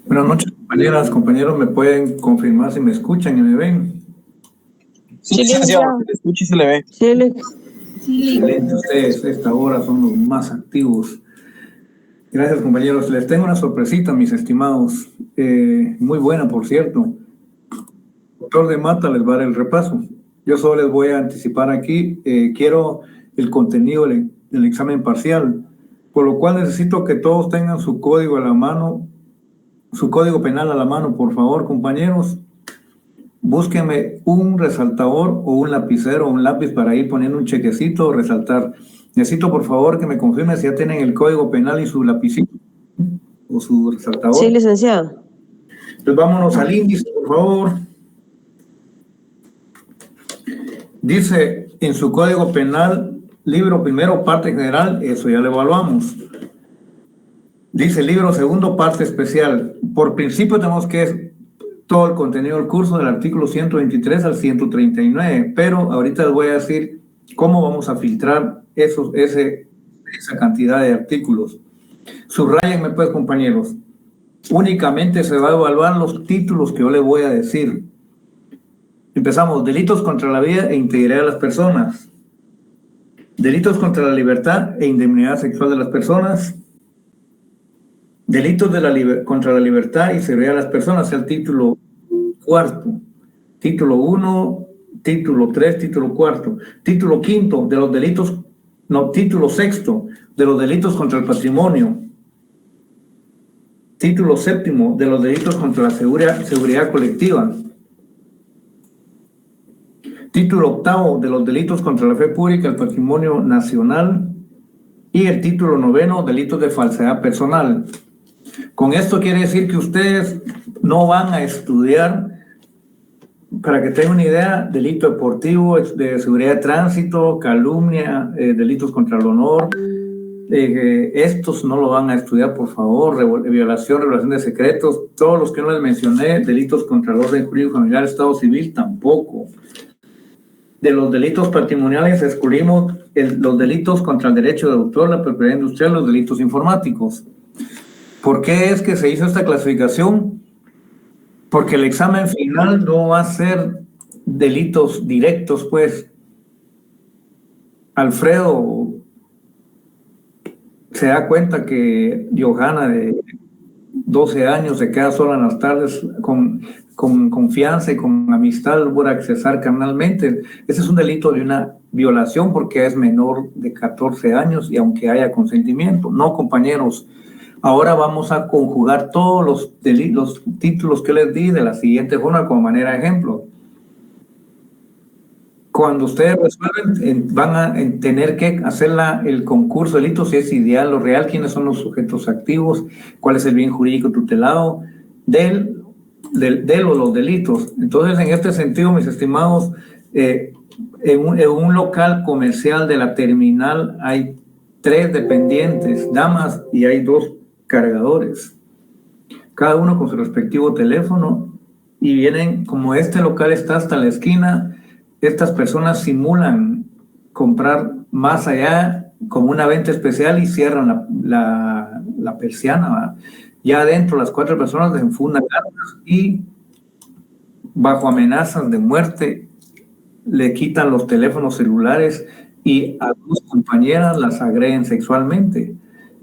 Buenas noches, compañeras, compañeros, ¿me pueden confirmar si me escuchan y me ven? Sí, licenciado, se le escucha y se le ve. Excelente, ustedes a esta hora son los más activos. Gracias, compañeros. Les tengo una sorpresita, mis estimados. Muy buena, por cierto. El doctor de Mata les va a dar el repaso. Yo solo les voy a anticipar aquí. Quiero el contenido del examen parcial, por lo cual necesito que todos tengan su código a la mano, su código penal a la mano, por favor, compañeros. Búsquenme un resaltador o un lapicero o un lápiz para ir poniendo un chequecito o resaltar. Necesito, por favor, que me confirmen si ya tienen el código penal y su lapicito o su resaltador. Sí, licenciado. Entonces vámonos al índice, por favor. Dice en su código penal, libro primero, parte general, eso ya lo evaluamos. Dice libro segundo, parte especial. Por principio tenemos que todo el contenido del curso del artículo 123 al 139, pero ahorita les voy a decir cómo vamos a filtrar esa cantidad de artículos. Subrayenme pues, compañeros. Únicamente se va a evaluar los títulos que yo les voy a decir. Empezamos, delitos contra la vida e integridad de las personas. Delitos contra la libertad e indemnidad sexual de las personas. Delitos contra la libertad y seguridad de las personas, el título cuarto. Título 1, título 3, título 4. Título 5 de los delitos, no, título 6 de los delitos contra el patrimonio. Título 7 de los delitos contra la seguridad colectiva. Título 8 de los delitos contra la fe pública, el patrimonio nacional. Y el título 9, delitos de falsedad personal. Con esto quiere decir que ustedes no van a estudiar, para que tengan una idea, delito deportivo, de seguridad de tránsito, calumnia, delitos contra el honor. Estos no lo van a estudiar, por favor. Violación, revelación de secretos, todos los que no les mencioné, delitos contra el orden jurídico familiar, Estado civil, tampoco. De los delitos patrimoniales excluimos los delitos contra el derecho de autor, la propiedad industrial, los delitos informáticos. ¿Por qué es que se hizo esta clasificación? Porque el examen final no va a ser delitos directos, pues. Alfredo se da cuenta que Johanna 12 años, se queda sola en las tardes con confianza y con amistad por accesar carnalmente. Ese es un delito de una violación porque es menor de 14 años y aunque haya consentimiento. No, compañeros, ahora vamos a conjugar todos los títulos que les di de la siguiente forma como manera de ejemplo. Cuando ustedes resuelven, van a tener que hacer el concurso de delitos, si es ideal o real, quiénes son los sujetos activos, cuál es el bien jurídico tutelado de los delitos. Entonces, en este sentido, mis estimados, en un local comercial de la terminal hay 3 dependientes, damas, y hay 2 cargadores, cada uno con su respectivo teléfono, y vienen, como este local está hasta la esquina, estas personas simulan comprar más allá como una venta especial y cierran la persiana, ¿verdad? Ya adentro las 4 personas desenfundan armas y bajo amenazas de muerte le quitan los teléfonos celulares y a 2 compañeras las agreden sexualmente.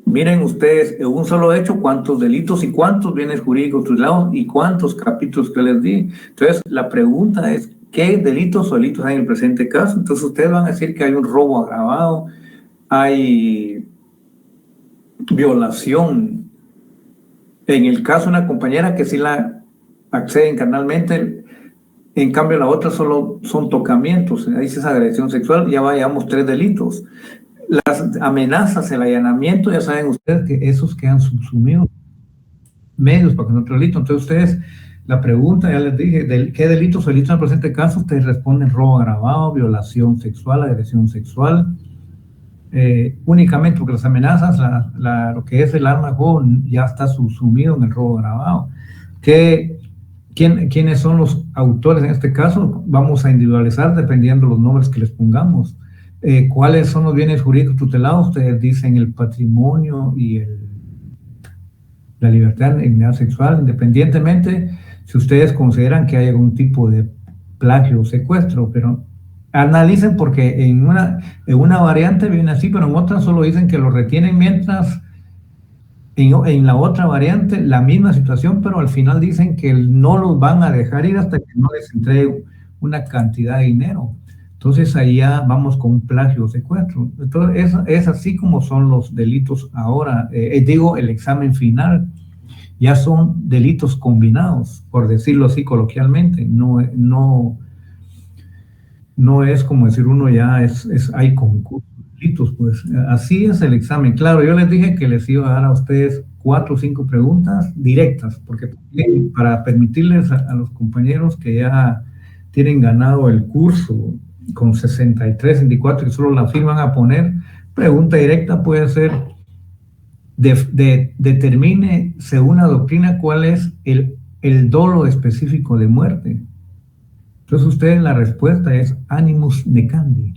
Miren ustedes, en un solo hecho, cuántos delitos y cuántos bienes jurídicos tutelados y cuántos capítulos que les di. Entonces, la pregunta es, ¿qué delitos o delitos hay en el presente caso? Entonces, ustedes van a decir que hay un robo agravado, hay violación. En el caso de una compañera que sí la acceden carnalmente, en cambio la otra solo son tocamientos, ahí sí es agresión sexual, ya vayamos 3 delitos. Las amenazas, el allanamiento, ya saben ustedes que esos quedan subsumidos medios para que no otro delito. Entonces ustedes, la pregunta, ya les dije, ¿qué delitos o delitos en el presente caso? Ustedes responden robo agravado, violación sexual, agresión sexual, únicamente porque las amenazas, lo que es el arma de juego ya está subsumido en el robo agravado. ¿Quiénes son los autores en este caso? Vamos a individualizar dependiendo de los nombres que les pongamos. ¿Cuáles son los bienes jurídicos tutelados? Ustedes dicen el patrimonio y la libertad e dignidad sexual, independientemente si ustedes consideran que hay algún tipo de plagio o secuestro, pero analicen porque en una variante viene así, pero en otra solo dicen que lo retienen mientras en la otra variante la misma situación, pero al final dicen que no los van a dejar ir hasta que no les entregue una cantidad de dinero. Entonces ahí ya vamos con un plagio o secuestro. Entonces es así como son los delitos ahora. Digo, el examen final ya son delitos combinados, por decirlo así coloquialmente. No es como decir uno ya hay concursos de delitos, pues así es el examen. Claro, yo les dije que les iba a dar a ustedes 4 o 5 preguntas directas, porque para permitirles a los compañeros que ya tienen ganado el curso con 63, 64, que solo la firman a poner, pregunta directa puede ser, determine según la doctrina cuál es el dolo específico de muerte. Entonces ustedes la respuesta es animus necandi.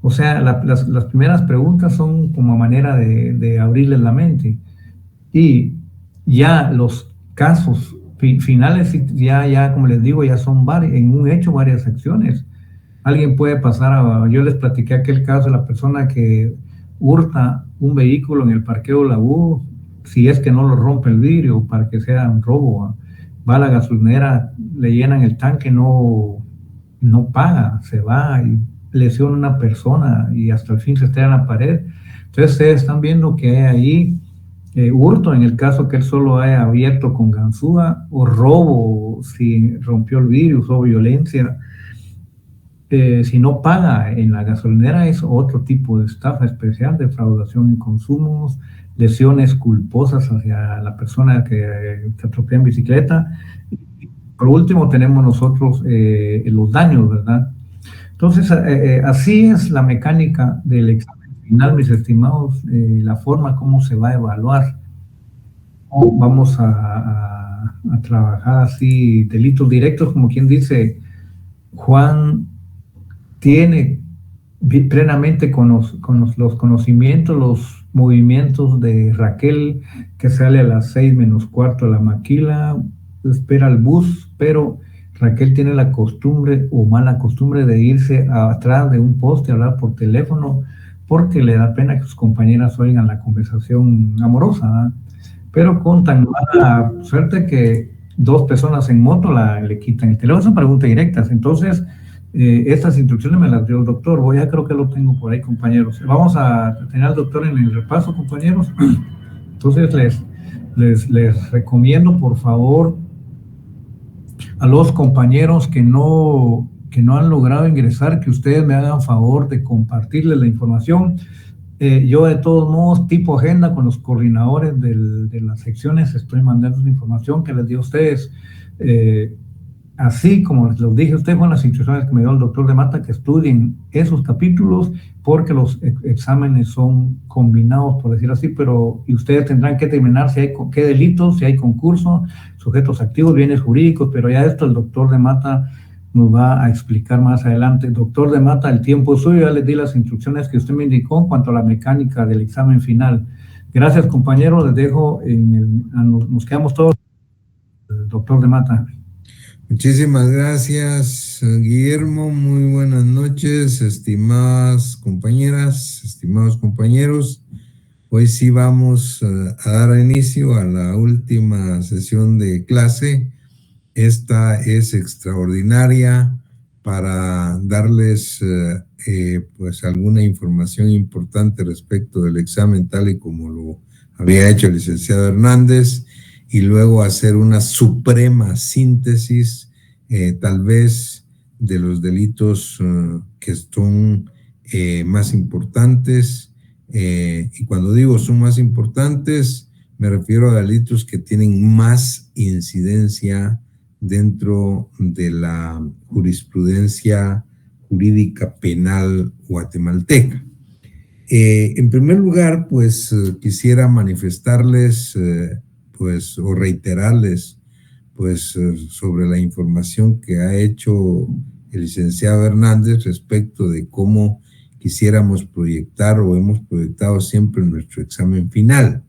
O sea, las primeras preguntas son como manera de abrirles la mente. Y ya los casos finales, ya como les digo, ya son en un hecho varias acciones. Alguien puede pasar yo les platiqué aquel caso de la persona que hurta un vehículo en el parqueo La U, si es que no lo rompe el vidrio para que sea un robo, va a la gasolinera, le llenan el tanque, no paga, se va y lesiona a una persona y hasta el fin se estrella en la pared. Entonces ustedes están viendo que hay ahí hurto en el caso que él solo haya abierto con ganzúa, o robo si rompió el vidrio, usó violencia. Si no paga en la gasolinera es otro tipo de estafa especial, defraudación en consumos, lesiones culposas hacia la persona que te atropella en bicicleta. Por último tenemos nosotros los daños, ¿verdad? Entonces, así es la mecánica del examen final, mis estimados, la forma como se va a evaluar. Vamos a trabajar así, delitos directos, como quien dice, Juan tiene plenamente con los conocimientos, los movimientos de Raquel, que sale a las 6 menos cuarto a la maquila, espera el bus, pero Raquel tiene la costumbre o mala costumbre de irse atrás de un poste a hablar por teléfono porque le da pena que sus compañeras oigan la conversación amorosa, ¿verdad? pero con tan mala suerte que 2 personas en moto le quitan el teléfono. Son preguntas directas. Entonces, estas instrucciones me las dio el doctor. Ya creo que lo tengo por ahí, compañeros. Vamos a tener al doctor en el repaso, compañeros. Entonces, les recomiendo, por favor, a los compañeros que no han logrado ingresar, que ustedes me hagan favor de compartirles la información. Yo, de todos modos, tipo agenda con los coordinadores de las secciones, estoy mandando la información que les di a ustedes. Así como les lo dije a ustedes, con las instrucciones que me dio el doctor de Mata, que estudien esos capítulos, porque los exámenes son combinados, por decir así, pero y ustedes tendrán que determinar si hay qué delitos, si hay concurso, sujetos activos, bienes jurídicos, pero ya esto el doctor de Mata nos va a explicar más adelante. Doctor de Mata, el tiempo es suyo, ya les di las instrucciones que usted me indicó en cuanto a la mecánica del examen final. Gracias, compañeros, les dejo, nos quedamos todos, doctor de Mata. Muchísimas gracias, Guillermo. Muy buenas noches, estimadas compañeras, estimados compañeros. Hoy sí vamos a dar inicio a la última sesión de clase. Esta es extraordinaria para darles pues alguna información importante respecto del examen, tal y como lo había hecho el licenciado Hernández, y luego hacer una suprema síntesis, tal vez, de los delitos que son más importantes. Y cuando digo son más importantes, me refiero a delitos que tienen más incidencia dentro de la jurisprudencia jurídica penal guatemalteca. En primer lugar, pues quisiera manifestarles pues, o reiterarles pues sobre la información que ha hecho el licenciado Hernández respecto de cómo quisiéramos proyectar o hemos proyectado siempre nuestro examen final.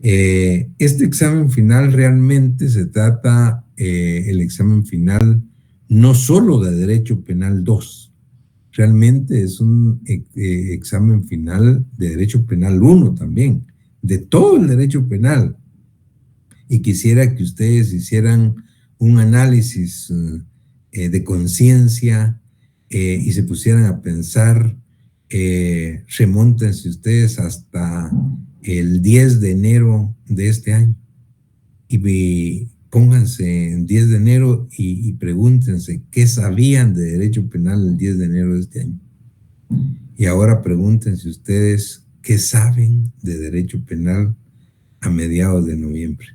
Este examen final realmente se trata, el examen final, no solo de Derecho Penal 2, realmente es un examen final de Derecho Penal 1 también, de todo el derecho penal. Y quisiera que ustedes hicieran un análisis de conciencia y se pusieran a pensar, remóntense ustedes hasta el 10 de enero de este año y pónganse en 10 de enero y pregúntense qué sabían de derecho penal el 10 de enero de este año. Y ahora pregúntense ustedes qué saben de derecho penal a mediados de noviembre.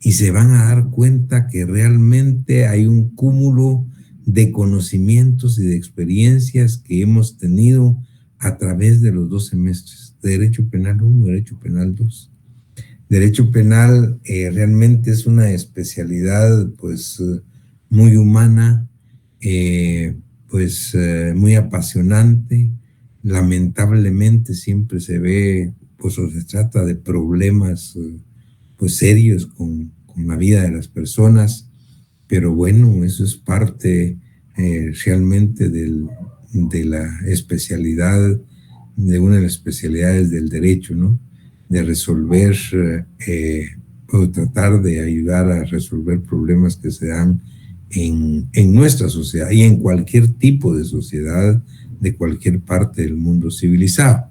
Y se van a dar cuenta que realmente hay un cúmulo de conocimientos y de experiencias que hemos tenido a través de los 2 semestres, de Derecho Penal 1, Derecho Penal 2. Derecho Penal realmente es una especialidad pues muy humana, muy apasionante. Lamentablemente siempre se ve, pues o se trata de problemas pues serios con la vida de las personas, pero bueno, eso es parte realmente de la especialidad, de una de las especialidades del derecho, ¿no? De resolver o tratar de ayudar a resolver problemas que se dan en nuestra sociedad y en cualquier tipo de sociedad de cualquier parte del mundo civilizado.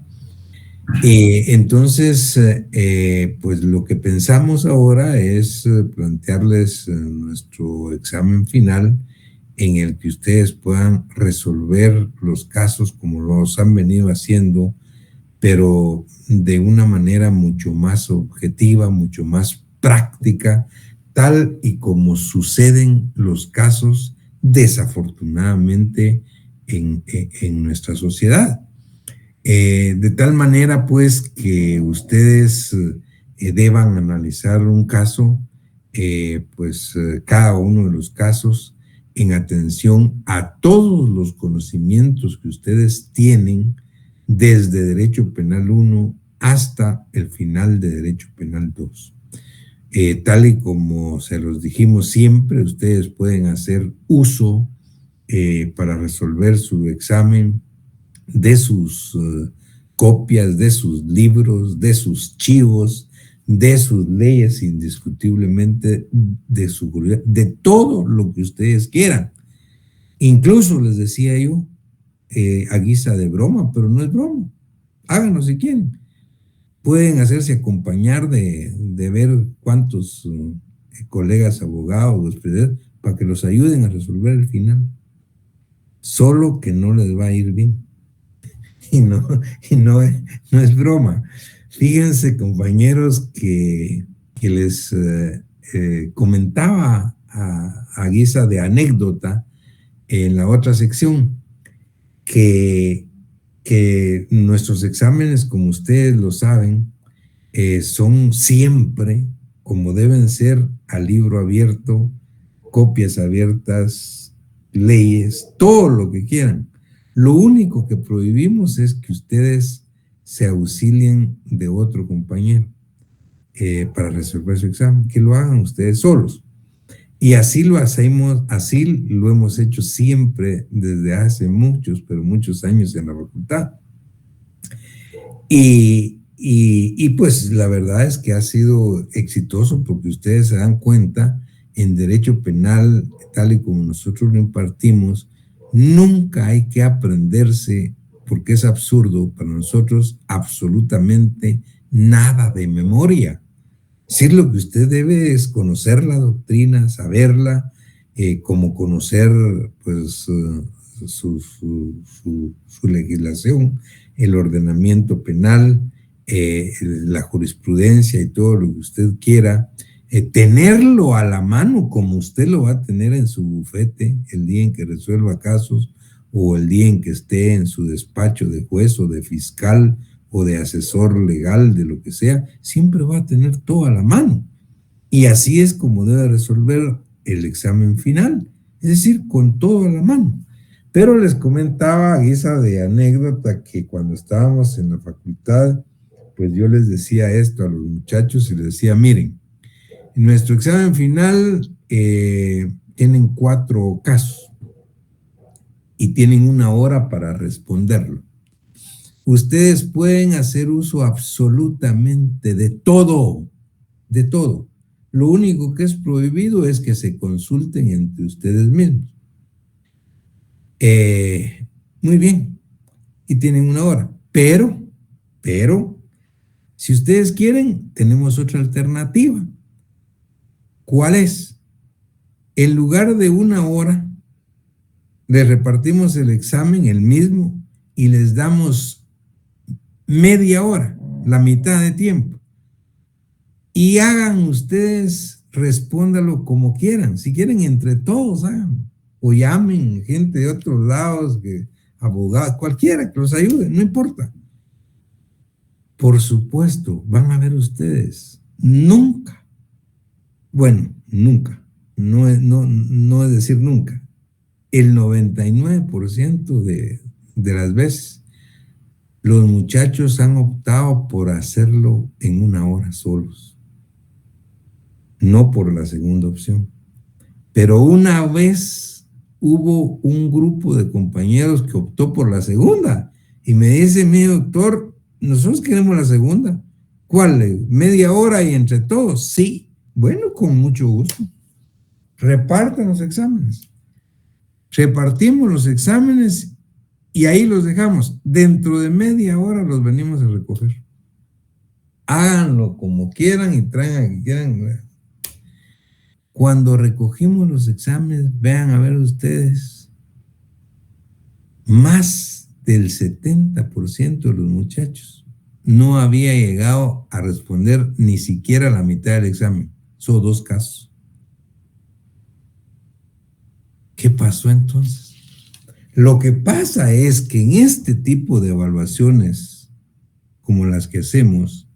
Entonces, pues lo que pensamos ahora es plantearles nuestro examen final en el que ustedes puedan resolver los casos como los han venido haciendo, pero de una manera mucho más objetiva, mucho más práctica, tal y como suceden los casos desafortunadamente en nuestra sociedad. De tal manera pues que ustedes deban analizar un caso, cada uno de los casos en atención a todos los conocimientos que ustedes tienen desde Derecho Penal 1 hasta el final de Derecho Penal 2. Tal y como se los dijimos siempre, ustedes pueden hacer uso para resolver su examen de sus copias, de sus libros, de sus chivos, de sus leyes indiscutiblemente, de su seguridad, de todo lo que ustedes quieran. Incluso les decía yo, a guisa de broma, pero no es broma. Háganlo si quieren. Pueden hacerse acompañar de ver cuántos colegas abogados, para que los ayuden a resolver el final. Solo que no les va a ir bien. Y no es broma. Fíjense, compañeros, que les comentaba a guisa de anécdota en la otra sección que nuestros exámenes, como ustedes lo saben, son siempre, como deben ser, a libro abierto, copias abiertas, leyes, todo lo que quieran. Lo único que prohibimos es que ustedes se auxilien de otro compañero para resolver su examen, que lo hagan ustedes solos. Y así lo hacemos, así lo hemos hecho siempre desde hace muchos, pero muchos años en la facultad. Y pues la verdad es que ha sido exitoso porque ustedes se dan cuenta, en derecho penal, tal y como nosotros lo impartimos, nunca hay que aprenderse, porque es absurdo para nosotros, absolutamente nada de memoria. Sí, lo que usted debe es conocer la doctrina, saberla, como conocer pues su legislación, el ordenamiento penal, la jurisprudencia y todo lo que usted quiera, tenerlo a la mano como usted lo va a tener en su bufete el día en que resuelva casos o el día en que esté en su despacho de juez o de fiscal o de asesor legal, de lo que sea, siempre va a tener todo a la mano. Y así es como debe resolver el examen final, es decir, con todo a la mano. Pero les comentaba a guisa de anécdota que cuando estábamos en la facultad, pues yo les decía esto a los muchachos y les decía, miren, en nuestro examen final tienen 4 casos y tienen 1 hora para responderlo. Ustedes pueden hacer uso absolutamente de todo, de todo. Lo único que es prohibido es que se consulten entre ustedes mismos. Muy bien, y tienen 1 hora, pero, si ustedes quieren, tenemos otra alternativa. ¿Cuál es? En lugar de 1 hora, les repartimos el examen, el mismo, y les damos media hora, la mitad de tiempo. Y hagan ustedes, respóndalo como quieran. Si quieren, entre todos, háganlo. O llamen gente de otros lados, abogados, cualquiera que los ayude, no importa. Por supuesto, van a ver ustedes, nunca, bueno, nunca, no es decir nunca, el 99% de las veces, los muchachos han optado por hacerlo en 1 hora solos, no por la segunda opción. Pero una vez hubo un grupo de compañeros que optó por la segunda y me dice, mi doctor, nosotros queremos la segunda. ¿Cuál? ¿Media hora y entre todos? Sí. Bueno, con mucho gusto. Repartan los exámenes. Repartimos los exámenes y ahí los dejamos. Dentro de media hora los venimos a recoger. Háganlo como quieran y traigan a que quieran. Cuando recogimos los exámenes, vean a ver ustedes, más del 70% de los muchachos no había llegado a responder ni siquiera la mitad del examen. Son 2 casos. ¿Qué pasó entonces? Lo que pasa es que en este tipo de evaluaciones, como las que hacemos,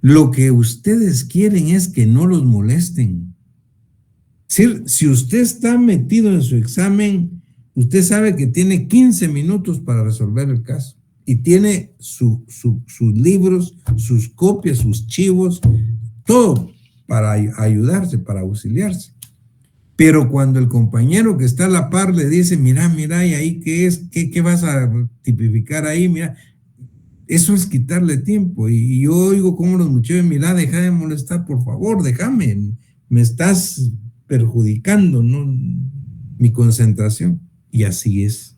lo que ustedes quieren es que no los molesten. Si usted está metido en su examen, usted sabe que tiene 15 minutos para resolver el caso y tiene sus libros, sus copias, sus chivos, todo para ayudarse, para auxiliarse. Pero cuando el compañero que está a la par le dice, mira, ¿y ahí qué es? ¿Qué vas a tipificar ahí? Mira, Eso es quitarle tiempo. Y yo oigo cómo los muchachos, mira, deja de molestar, por favor, déjame, me estás perjudicando, ¿no? Mi concentración. Y así es.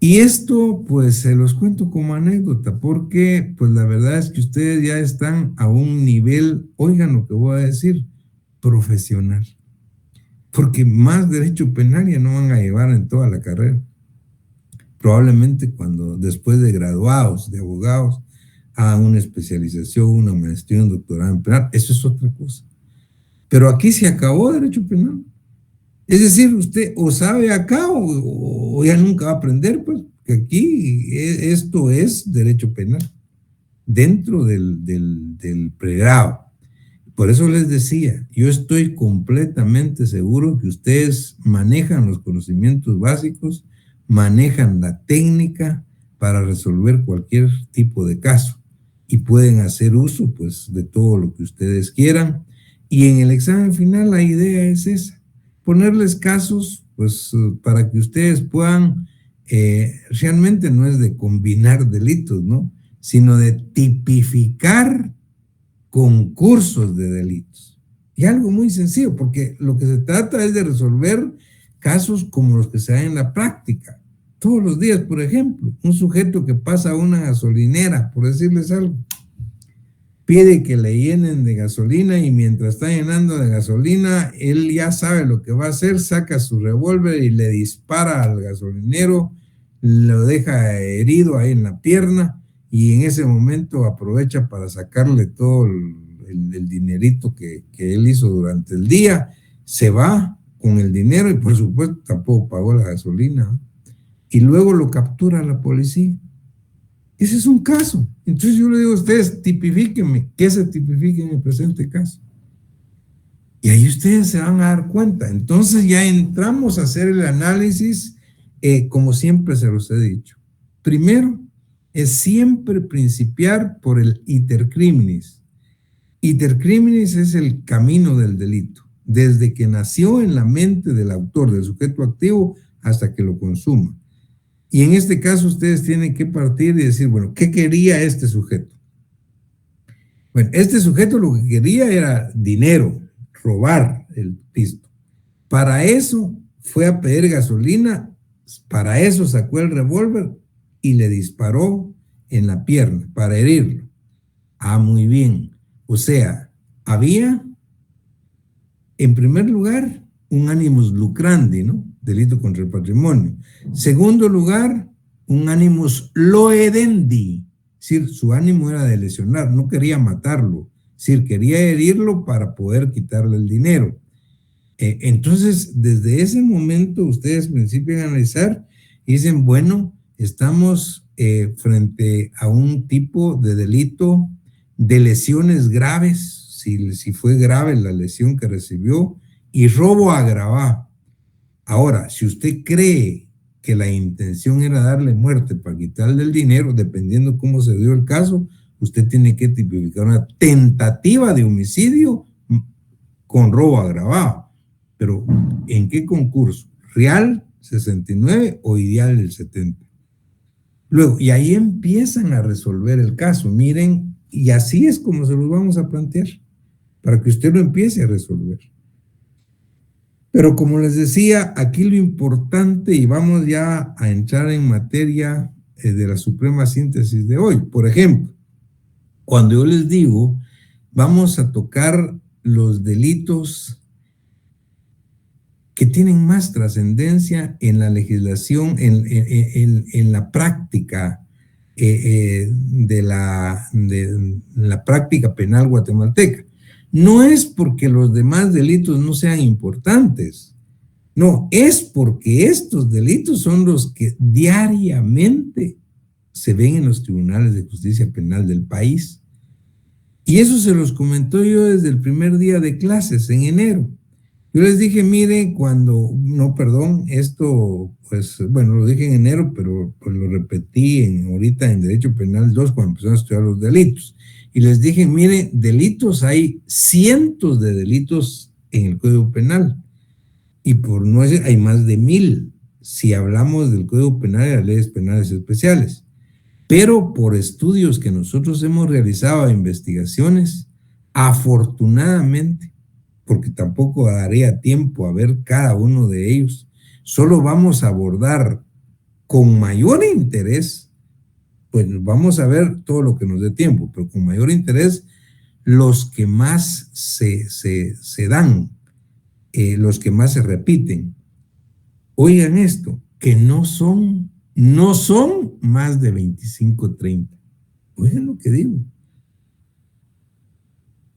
Y esto, pues, se los cuento como anécdota, porque, pues, la verdad es que ustedes ya están a un nivel, oigan lo que voy a decir, profesional. Porque más derecho penal ya no van a llevar en toda la carrera. Probablemente cuando, después de graduados, de abogados, hagan una especialización, una maestría, un doctorado en penal, eso es otra cosa. Pero aquí se acabó derecho penal. Es decir, usted o sabe acá o ya nunca va a aprender, pues, que aquí esto es derecho penal, dentro del pregrado. Por eso les decía, yo estoy completamente seguro que ustedes manejan los conocimientos básicos, manejan la técnica para resolver cualquier tipo de caso y pueden hacer uso, pues, de todo lo que ustedes quieran. Y en el examen final la idea es esa, ponerles casos, pues, para que ustedes puedan, realmente no es de combinar delitos, ¿no? Sino de tipificar concursos de delitos. Y algo muy sencillo, porque lo que se trata es de resolver casos como los que se dan en la práctica. Todos los días, por ejemplo, un sujeto que pasa a una gasolinera, por decirles algo, pide que le llenen de gasolina y mientras está llenando de gasolina, él ya sabe lo que va a hacer, saca su revólver y le dispara al gasolinero, lo deja herido ahí en la pierna y en ese momento aprovecha para sacarle todo el dinerito que él hizo durante el día, se va con el dinero y por supuesto tampoco pagó la gasolina y luego lo captura la policía. Ese es un caso. Entonces yo le digo a ustedes, tipifíquenme, ¿qué se tipifica en el presente caso? Y ahí ustedes se van a dar cuenta. Entonces ya entramos a hacer el análisis, como siempre se los he dicho. Primero, es siempre principiar por el iter criminis. Iter criminis es el camino del delito, desde que nació en la mente del autor, del sujeto activo, hasta que lo consuma. Y en este caso ustedes tienen que partir y decir, bueno, ¿qué quería este sujeto? Bueno, este sujeto lo que quería era dinero, robar el pisto. Para eso fue a pedir gasolina, para eso sacó el revólver y le disparó en la pierna para herirlo. Ah, muy bien. O sea, había, en primer lugar, un animus lucrandi, ¿no? Delito contra el patrimonio. Segundo lugar, un animus loedendi, es decir, su ánimo era de lesionar, no quería matarlo, es decir, quería herirlo para poder quitarle el dinero. Entonces, desde ese momento, ustedes principian a analizar y dicen, bueno, estamos frente a un tipo de delito de lesiones graves, si fue grave la lesión que recibió, y robo agravado. Ahora, si usted cree que la intención era darle muerte para quitarle el dinero, dependiendo cómo se dio el caso, usted tiene que tipificar una tentativa de homicidio con robo agravado. Pero, ¿en qué concurso? ¿Real 69 o ideal el 70? Luego, y ahí empiezan a resolver el caso. Miren, y así es como se los vamos a plantear, para que usted lo empiece a resolver. Pero como les decía, aquí lo importante, y vamos ya a entrar en materia de la suprema síntesis de hoy. Por ejemplo, cuando yo les digo, vamos a tocar los delitos que tienen más trascendencia en la legislación, en la práctica de la práctica penal guatemalteca. No es porque los demás delitos no sean importantes, no, es porque estos delitos son los que diariamente se ven en los tribunales de justicia penal del país. Y eso se los comentó yo desde el primer día de clases, en enero. Yo les dije, miren, esto, pues, bueno, lo dije en enero, pero pues lo repetí ahorita en Derecho Penal 2 cuando empezamos a estudiar los delitos. Y les dije, miren, delitos, hay cientos de delitos en el Código Penal. Y por no decir, hay más de 1000, si hablamos del Código Penal y las leyes penales especiales. Pero por estudios que nosotros hemos realizado, investigaciones, afortunadamente, porque tampoco daría tiempo a ver cada uno de ellos, solo vamos a abordar con mayor interés, pues vamos a ver todo lo que nos dé tiempo, pero con mayor interés los que más se dan, los que más se repiten. Oigan esto, que no son más de 25, 30. Oigan lo que digo.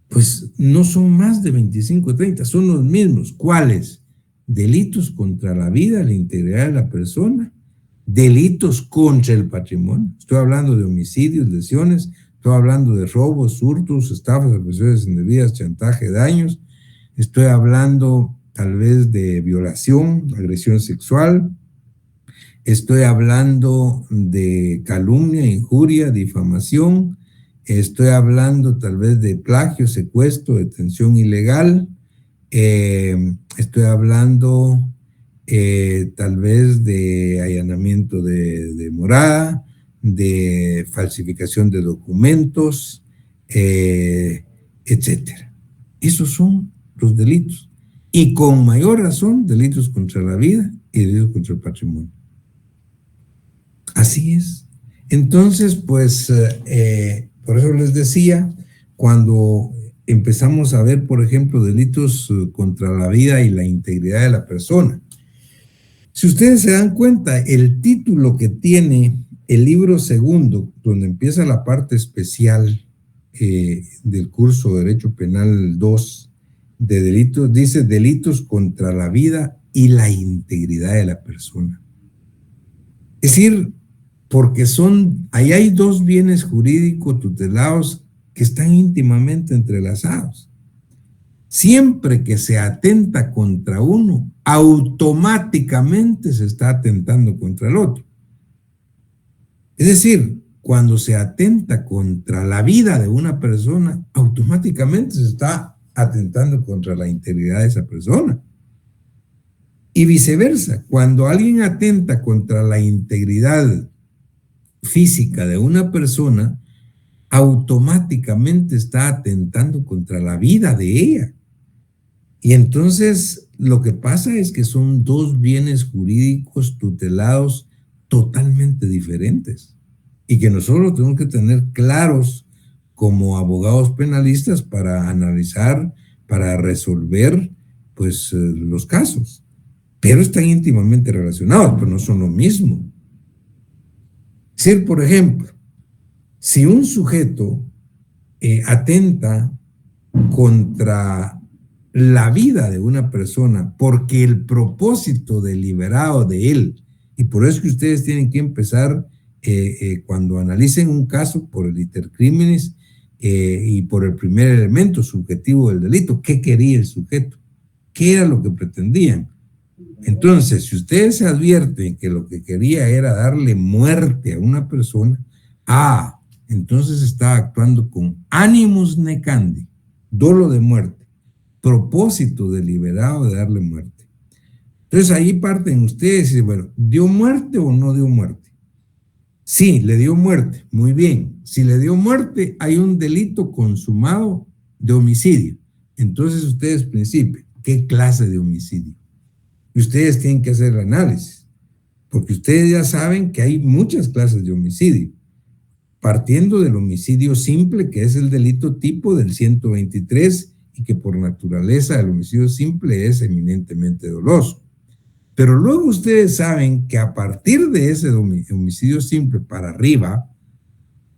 Pues no son más de 25, 30, son los mismos. ¿Cuáles? Delitos contra la vida, la integridad de la persona, delitos contra el patrimonio. Estoy hablando de homicidios, lesiones, estoy hablando de robos, hurtos, estafas, agresiones indebidas, chantaje, daños. Estoy hablando tal vez de violación, agresión sexual. Estoy hablando de calumnia, injuria, difamación. Estoy hablando tal vez de plagio, secuestro, detención ilegal. Estoy hablando tal vez de allanamiento de morada, de falsificación de documentos, etcétera. Esos son los delitos. Y con mayor razón, delitos contra la vida y delitos contra el patrimonio. Así es. Entonces, pues, por eso les decía, cuando empezamos a ver, por ejemplo, delitos contra la vida y la integridad de la persona, si ustedes se dan cuenta, el título que tiene el libro segundo, donde empieza la parte especial del curso de Derecho Penal 2 de delitos, dice delitos contra la vida y la integridad de la persona. Es decir, porque ahí hay dos bienes jurídicos tutelados que están íntimamente entrelazados. Siempre que se atenta contra uno, automáticamente se está atentando contra el otro. Es decir, cuando se atenta contra la vida de una persona, automáticamente se está atentando contra la integridad de esa persona. Y viceversa, cuando alguien atenta contra la integridad física de una persona, automáticamente está atentando contra la vida de ella. Y entonces lo que pasa es que son dos bienes jurídicos tutelados totalmente diferentes y que nosotros tenemos que tener claros como abogados penalistas para analizar, para resolver pues los casos. Pero están íntimamente relacionados, pero no son lo mismo. Es decir, por ejemplo, si un sujeto atenta contra la vida de una persona porque el propósito deliberado de él, y por eso que ustedes tienen que empezar cuando analicen un caso por el iter criminis y por el primer elemento subjetivo del delito, ¿qué quería el sujeto? ¿Qué era lo que pretendían? Entonces, si ustedes se advierten que lo que quería era darle muerte a una persona, entonces está actuando con animus necandi, dolo de muerte, propósito deliberado de darle muerte. Entonces ahí parten ustedes y dicen, bueno, ¿dio muerte o no dio muerte? Sí, le dio muerte, muy bien. Si le dio muerte, hay un delito consumado de homicidio. Entonces ustedes principian, ¿qué clase de homicidio? Y ustedes tienen que hacer el análisis, porque ustedes ya saben que hay muchas clases de homicidio, partiendo del homicidio simple, que es el delito tipo del 123, y que por naturaleza el homicidio simple es eminentemente doloso. Pero luego ustedes saben que a partir de ese homicidio simple para arriba,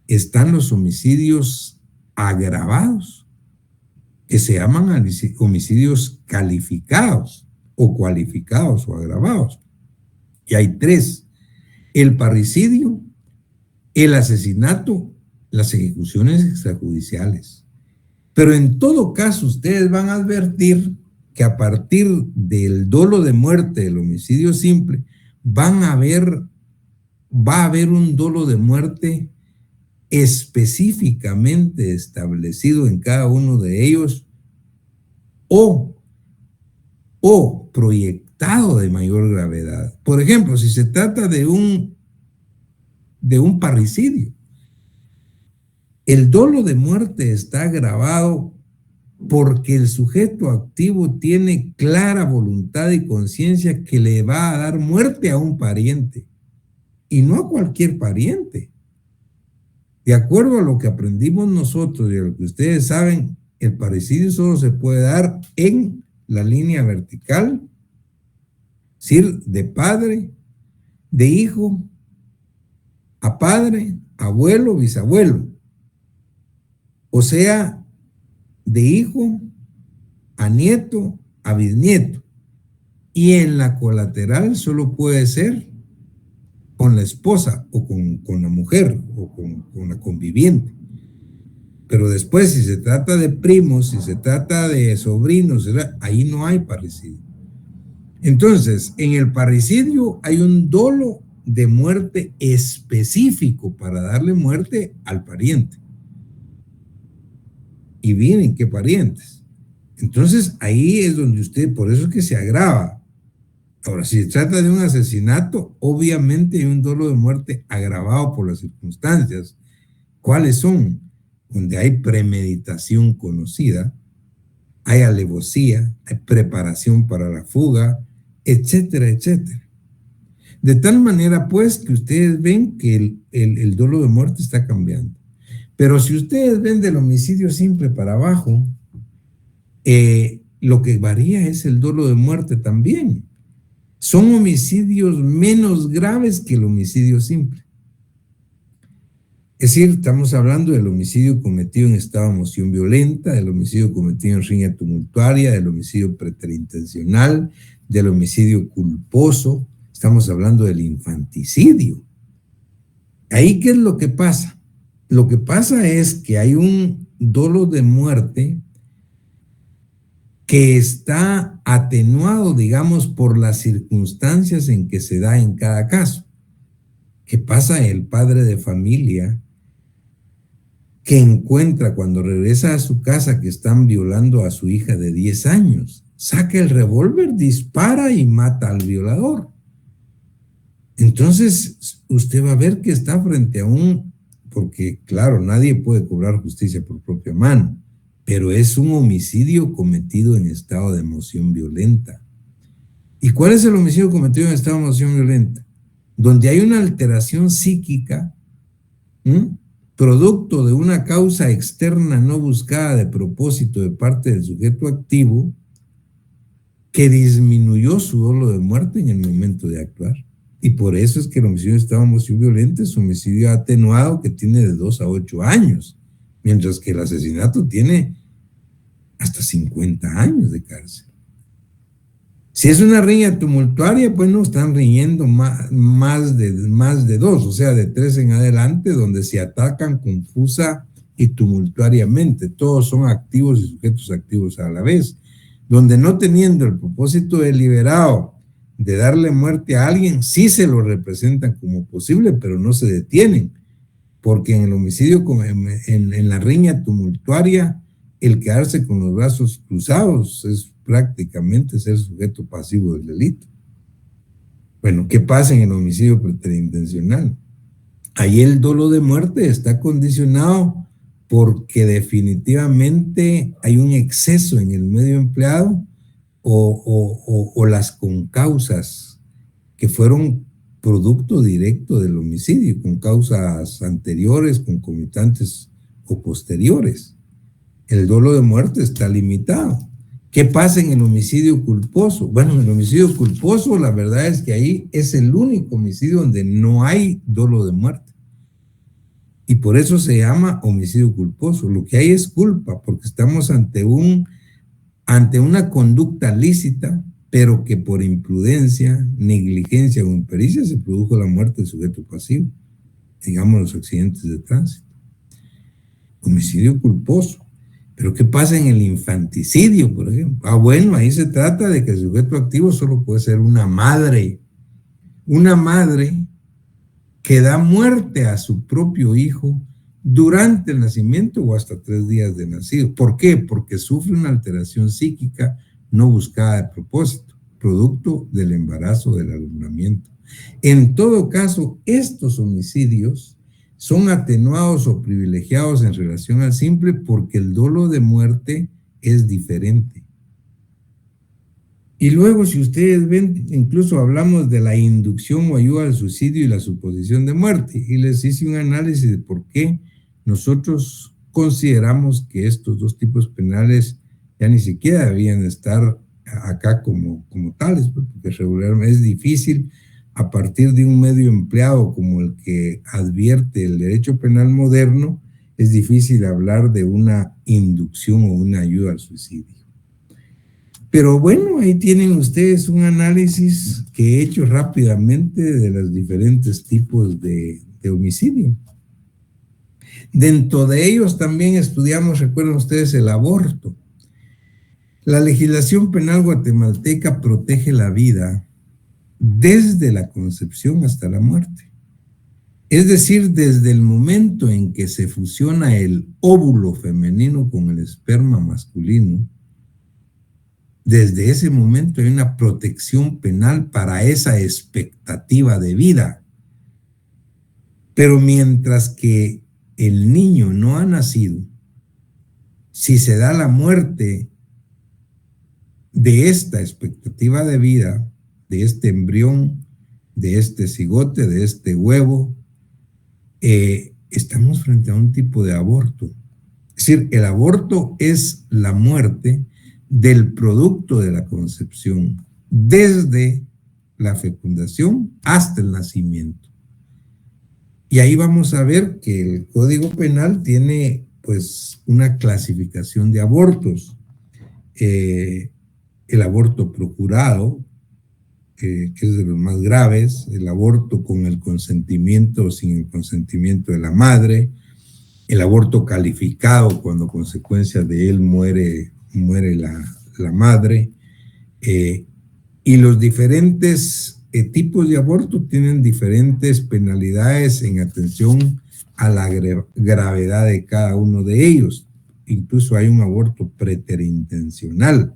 están los homicidios agravados, que se llaman homicidios calificados, o cualificados o agravados. Y hay tres: el parricidio, el asesinato, las ejecuciones extrajudiciales. Pero en todo caso ustedes van a advertir que a partir del dolo de muerte del homicidio simple va a haber un dolo de muerte específicamente establecido en cada uno de ellos o proyectado de mayor gravedad. Por ejemplo, si se trata de un de un parricidio. El dolo de muerte está agravado porque el sujeto activo tiene clara voluntad y conciencia que le va a dar muerte a un pariente, y no a cualquier pariente. De acuerdo a lo que aprendimos nosotros y a lo que ustedes saben, el parricidio solo se puede dar en la línea vertical, es decir, de padre, de hijo, a padre, abuelo, bisabuelo. O sea, de hijo a nieto, a bisnieto. Y en la colateral solo puede ser con la esposa o con la mujer o con la conviviente. Pero después, si se trata de primos, si se trata de sobrinos, ahí no hay parricidio. Entonces, en el parricidio hay un dolo de muerte específico para darle muerte al pariente. Y miren qué parientes. Entonces, ahí es donde usted, por eso es que se agrava. Ahora, si se trata de un asesinato, obviamente hay un dolo de muerte agravado por las circunstancias. ¿Cuáles son? Donde hay premeditación conocida, hay alevosía, hay preparación para la fuga, etcétera, etcétera. De tal manera, pues, que ustedes ven que el dolo de muerte está cambiando. Pero si ustedes ven del homicidio simple para abajo, lo que varía es el dolo de muerte también. Son homicidios menos graves que el homicidio simple. Es decir, estamos hablando del homicidio cometido en estado de emoción violenta, del homicidio cometido en riña tumultuaria, del homicidio preterintencional, del homicidio culposo. Estamos hablando del infanticidio. ¿Ahí qué es lo que pasa? Lo que pasa es que hay un dolo de muerte que está atenuado, digamos, por las circunstancias en que se da en cada caso. ¿Qué pasa el padre de familia que encuentra cuando regresa a su casa que están violando a su hija de 10 años? Saca el revólver, dispara y mata al violador. Entonces, usted va a ver que está frente a porque claro, nadie puede cobrar justicia por propia mano, pero es un homicidio cometido en estado de emoción violenta. ¿Y cuál es el homicidio cometido en estado de emoción violenta? Donde hay una alteración psíquica, producto de una causa externa no buscada de propósito de parte del sujeto activo, que disminuyó su dolo de muerte en el momento de actuar. Y por eso es que el homicidio en estado de emoción violenta es un homicidio atenuado que tiene de 2 a 8 años, mientras que el asesinato tiene hasta 50 años de cárcel. Si es una riña tumultuaria, pues no están riñendo más de 2, o sea, de 3 en adelante, donde se atacan confusa y tumultuariamente. Todos son activos y sujetos activos a la vez, donde no teniendo el propósito deliberado de darle muerte a alguien, sí se lo representan como posible, pero no se detienen, porque en el homicidio, en la riña tumultuaria, el quedarse con los brazos cruzados es prácticamente ser sujeto pasivo del delito. Bueno, ¿qué pasa en el homicidio preterintencional? Ahí el dolo de muerte está condicionado porque definitivamente hay un exceso en el medio empleado o las concausas que fueron producto directo del homicidio, con causas anteriores, concomitantes o posteriores. El dolo de muerte está limitado. ¿Qué pasa en el homicidio culposo? Bueno, en el homicidio culposo la verdad es que ahí es el único homicidio donde no hay dolo de muerte. Y por eso se llama homicidio culposo. Lo que hay es culpa, porque estamos ante una conducta lícita, pero que por imprudencia, negligencia o impericia se produjo la muerte del sujeto pasivo. Digamos los accidentes de tránsito. Homicidio culposo. Pero ¿qué pasa en el infanticidio, por ejemplo? Bueno, ahí se trata de que el sujeto activo solo puede ser una madre que da muerte a su propio hijo durante el nacimiento o hasta 3 días de nacido. ¿Por qué? Porque sufre una alteración psíquica no buscada de propósito, producto del embarazo, del alumbramiento. En todo caso, estos homicidios son atenuados o privilegiados en relación al simple porque el dolo de muerte es diferente. Y luego, si ustedes ven, incluso hablamos de la inducción o ayuda al suicidio y la suposición de muerte. Y les hice un análisis de por qué nosotros consideramos que estos dos tipos penales ya ni siquiera debían estar acá como tales, porque regularmente es difícil a partir de un medio empleado como el que advierte el derecho penal moderno, es difícil hablar de una inducción o una ayuda al suicidio. Pero bueno, ahí tienen ustedes un análisis que he hecho rápidamente de los diferentes tipos de homicidio. Dentro de ellos también estudiamos, recuerden ustedes, el aborto. La legislación penal guatemalteca protege la vida desde la concepción hasta la muerte. Es decir, desde el momento en que se fusiona el óvulo femenino con el esperma masculino, desde ese momento hay una protección penal para esa expectativa de vida. Pero mientras que el niño no ha nacido, si se da la muerte de esta expectativa de vida, de este embrión, de este cigote, de este huevo, estamos frente a un tipo de aborto. Es decir, el aborto es la muerte del producto de la concepción, desde la fecundación hasta el nacimiento. Y ahí vamos a ver que el Código Penal tiene pues una clasificación de abortos. El aborto procurado, que es de los más graves, el aborto con el consentimiento o sin el consentimiento de la madre, el aborto calificado cuando a consecuencia de él muere la madre, y los diferentes tipos de aborto tienen diferentes penalidades en atención a la gravedad de cada uno de ellos. Incluso hay un aborto preterintencional,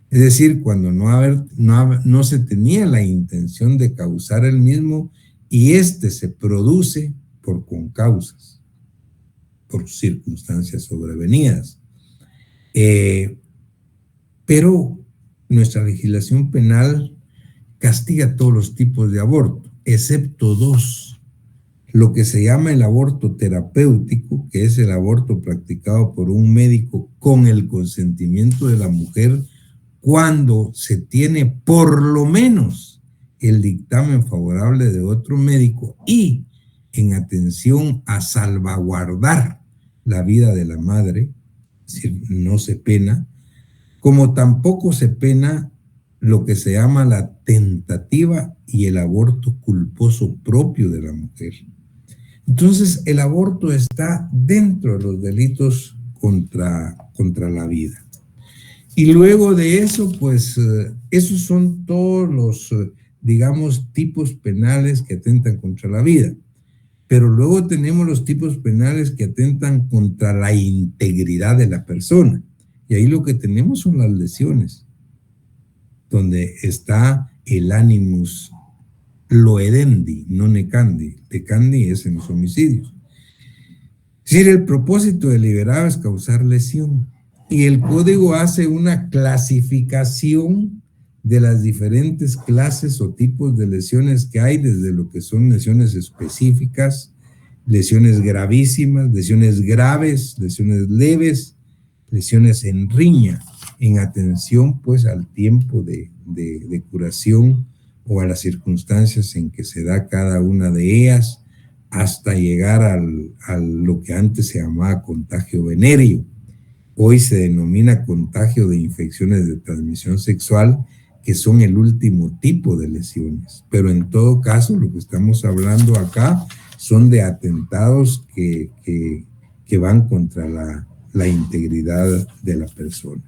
es decir, cuando no se tenía la intención de causar el mismo y se produce por concausas, por circunstancias sobrevenidas. Pero nuestra legislación penal castiga todos los tipos de aborto, excepto dos: lo que se llama el aborto terapéutico, que es el aborto practicado por un médico con el consentimiento de la mujer, cuando se tiene por lo menos el dictamen favorable de otro médico y en atención a salvaguardar la vida de la madre, es decir, no se pena, como tampoco se pena lo que se llama la tentativa y el aborto culposo propio de la mujer. Entonces, el aborto está dentro de los delitos contra la vida. Y luego de eso, pues, esos son todos los, digamos, tipos penales que atentan contra la vida. Pero luego tenemos los tipos penales que atentan contra la integridad de la persona. Y ahí lo que tenemos son las lesiones, donde está el animus loedendi, no necandi. Necandi es en los homicidios. Es decir, el propósito deliberado es causar lesión. Y el código hace una clasificación de las diferentes clases o tipos de lesiones que hay, desde lo que son lesiones específicas, lesiones gravísimas, lesiones graves, lesiones leves, lesiones en riña, en atención pues al tiempo de curación o a las circunstancias en que se da cada una de ellas, hasta llegar a lo que antes se llamaba contagio venéreo. Hoy se denomina contagio de infecciones de transmisión sexual, que son el último tipo de lesiones. Pero en todo caso, lo que estamos hablando acá son de atentados que van contra la integridad de la persona.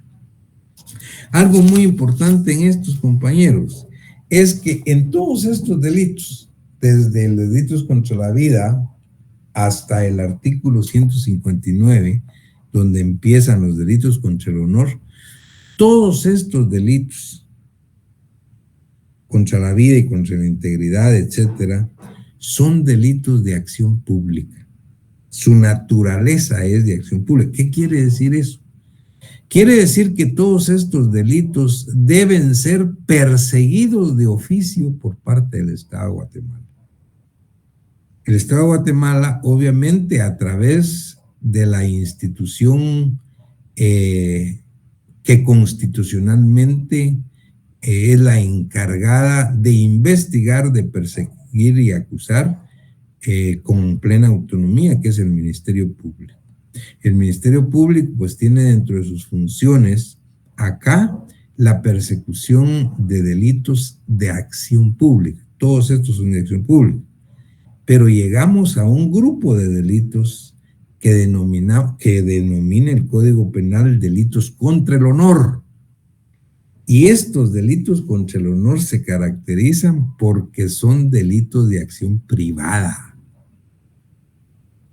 Algo muy importante en estos, compañeros, es que en todos estos delitos, desde los delitos contra la vida hasta el artículo 159, donde empiezan los delitos contra el honor, todos estos delitos contra la vida y contra la integridad, etcétera, son delitos de acción pública. Su naturaleza es de acción pública. ¿Qué quiere decir eso? Quiere decir que todos estos delitos deben ser perseguidos de oficio por parte del Estado de Guatemala. El Estado de Guatemala, obviamente, a través de la institución que constitucionalmente es la encargada de investigar, de perseguir y acusar con plena autonomía, que es el Ministerio Público. El Ministerio Público pues tiene dentro de sus funciones acá la persecución de delitos de acción pública. Todos estos son de acción pública. Pero llegamos a un grupo de delitos que denomina el Código Penal delitos contra el honor. Y estos delitos contra el honor se caracterizan porque son delitos de acción privada.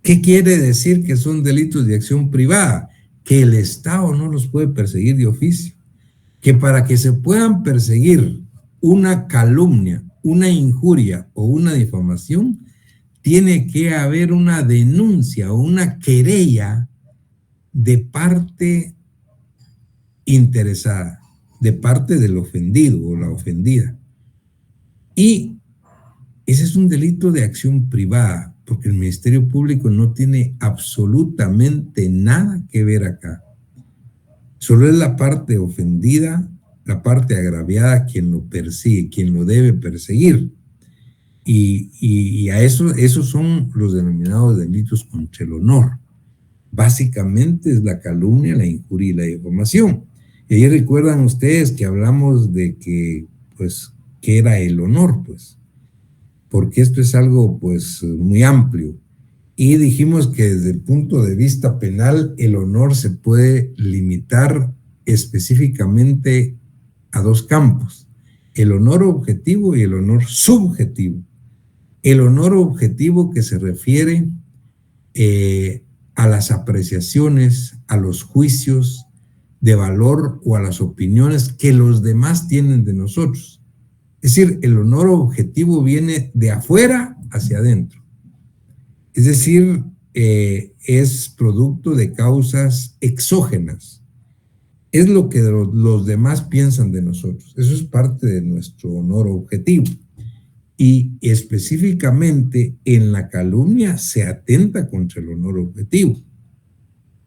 ¿Qué quiere decir que son delitos de acción privada? Que el Estado no los puede perseguir de oficio. Que para que se puedan perseguir una calumnia, una injuria o una difamación, tiene que haber una denuncia o una querella de parte interesada, de parte del ofendido o la ofendida. Y ese es un delito de acción privada, porque el Ministerio Público no tiene absolutamente nada que ver acá. Solo es la parte ofendida, la parte agraviada quien lo persigue, quien lo debe perseguir. Y a esos son los denominados delitos contra el honor. Básicamente es la calumnia, la injuria y la difamación. Y ahí recuerdan ustedes que hablamos de que, pues, ¿qué era el honor? Pues, porque esto es algo, pues, muy amplio. Y dijimos que desde el punto de vista penal, el honor se puede limitar específicamente a dos campos: el honor objetivo y el honor subjetivo. El honor objetivo que se refiere a las apreciaciones, a los juicios de valor o a las opiniones que los demás tienen de nosotros. Es decir, el honor objetivo viene de afuera hacia adentro. Es decir, es producto de causas exógenas. Es lo que los demás piensan de nosotros. Eso es parte de nuestro honor objetivo. Y específicamente en la calumnia se atenta contra el honor objetivo.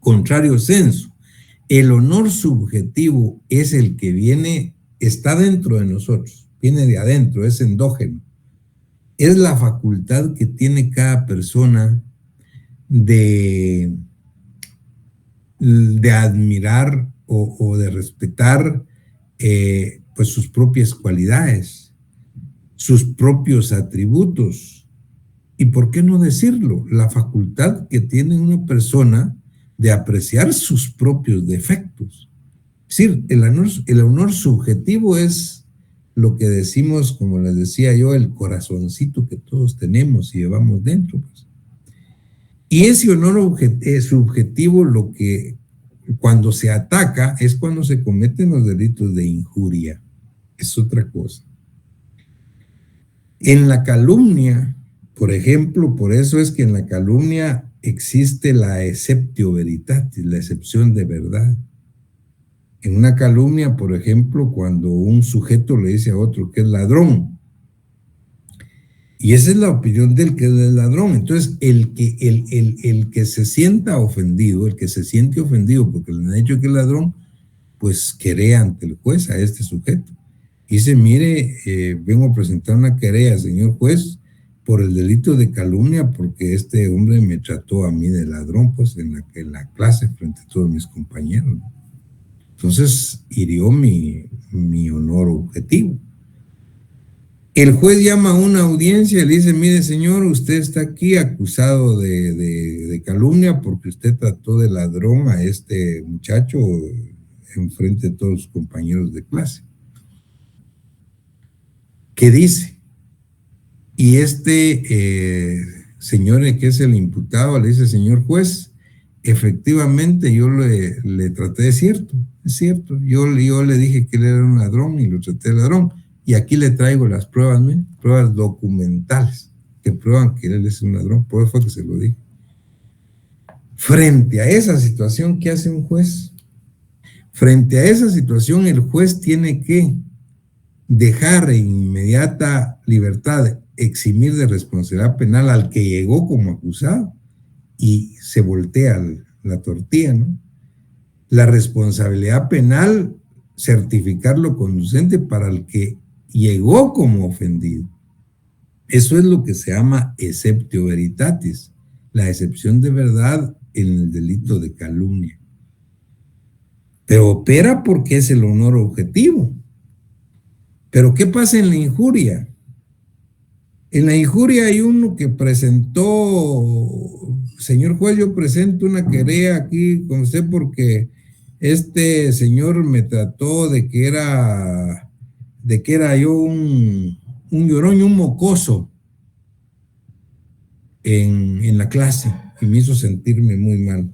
Contrario sensu, el honor subjetivo es el que viene, está dentro de nosotros, viene de adentro, es endógeno. Es la facultad que tiene cada persona de admirar o de respetar pues sus propias cualidades, sus propios atributos. Y por qué no decirlo, la facultad que tiene una persona de apreciar sus propios defectos. Es decir, el honor subjetivo es lo que decimos, como les decía yo, el corazoncito que todos tenemos y llevamos dentro. Pues. Y ese honor subjetivo, lo que cuando se ataca es cuando se cometen los delitos de injuria. Es otra cosa. En la calumnia, por ejemplo, por eso es que en la calumnia existe la exceptio veritatis, la excepción de verdad. En una calumnia, por ejemplo, cuando un sujeto le dice a otro que es ladrón, y esa es la opinión del que es ladrón, entonces el que se sienta ofendido, el que se siente ofendido porque le han dicho que es ladrón, pues querella ante el juez a este sujeto. Dice, mire, vengo a presentar una querella, señor juez, por el delito de calumnia, porque este hombre me trató a mí de ladrón, pues en la clase frente a todos mis compañeros. Entonces, hirió mi honor objetivo. El juez llama a una audiencia y le dice, mire, señor, usted está aquí acusado de calumnia porque usted trató de ladrón a este muchacho en frente de todos sus compañeros de clase. ¿Qué dice? Y este señor que es el imputado le dice, señor juez, efectivamente yo le traté de cierto, es cierto, yo le dije que él era un ladrón y lo traté de ladrón, Y aquí le traigo las pruebas, miren, pruebas documentales que prueban que él es un ladrón, por eso fue que se lo dije. Frente a esa situación, ¿qué hace un juez? Frente a esa situación, el juez tiene que dejar en inmediata libertad, eximir de responsabilidad penal al que llegó como acusado, y se voltea la tortilla, ¿no? La responsabilidad penal, certificarlo conducente para el que llegó como ofendido. Eso es lo que se llama exceptio veritatis, la excepción de verdad en el delito de calumnia. Pero opera porque es el honor objetivo. Pero ¿qué pasa en la injuria? En la injuria hay uno que presentó, señor juez, yo presento una querella aquí con usted porque este señor me trató de que era yo un llorón y un mocoso en la clase y me hizo sentirme muy mal.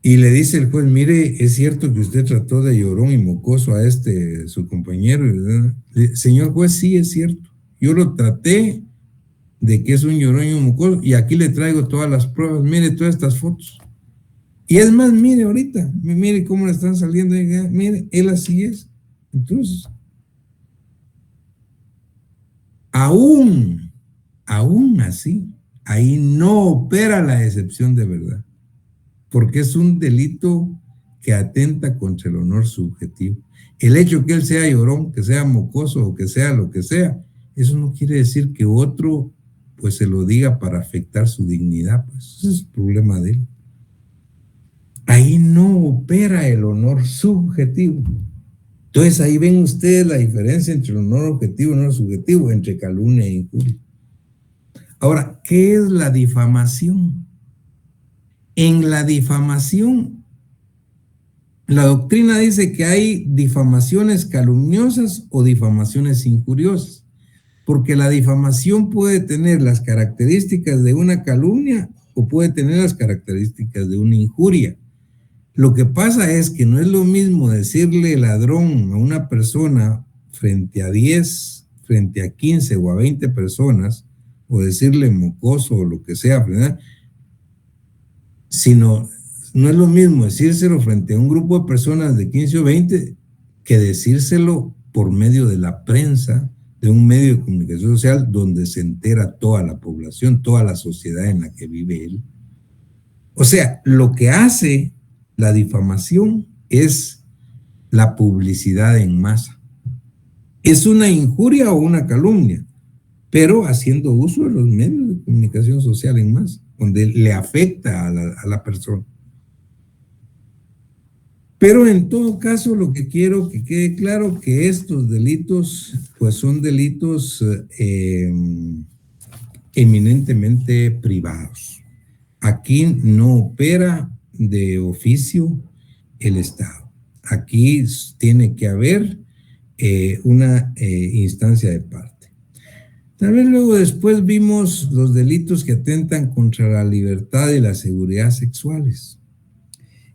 Y le dice el juez, mire, es cierto que usted trató de llorón y mocoso a su compañero, ¿verdad? Señor juez, sí, es cierto. Yo lo traté de que es un llorón y un mocoso y aquí le traigo todas las pruebas. Mire todas estas fotos. Y es más, mire ahorita, mire cómo le están saliendo. Mire, él así es. Entonces, aún así, ahí no opera la excepción de verdad. Porque es un delito que atenta contra el honor subjetivo. El hecho que él sea llorón, que sea mocoso o que sea lo que sea, eso no quiere decir que otro pues se lo diga para afectar su dignidad, pues ese es el problema de él. Ahí no opera el honor subjetivo. Entonces ahí ven ustedes la diferencia entre el honor objetivo y el honor subjetivo, entre calumnia e injuria. Ahora, ¿qué es la difamación? En la difamación, la doctrina dice que hay difamaciones calumniosas o difamaciones injuriosas, porque la difamación puede tener las características de una calumnia o puede tener las características de una injuria. Lo que pasa es que no es lo mismo decirle ladrón a una persona frente a 10, frente a 15 o a 20 personas, o decirle mocoso o lo que sea, ¿verdad? Sino, no es lo mismo decírselo frente a un grupo de personas de 15 o 20 que decírselo por medio de la prensa, de un medio de comunicación social donde se entera toda la población, toda la sociedad en la que vive él. O sea, lo que hace la difamación es la publicidad en masa. Es una injuria o una calumnia, pero haciendo uso de los medios de comunicación social en masa, donde le afecta a la persona. Pero en todo caso, lo que quiero que quede claro que estos delitos, pues son delitos eminentemente privados. Aquí no opera de oficio el Estado. Aquí tiene que haber una instancia de parte. Tal vez luego después vimos los delitos que atentan contra la libertad y la seguridad sexuales.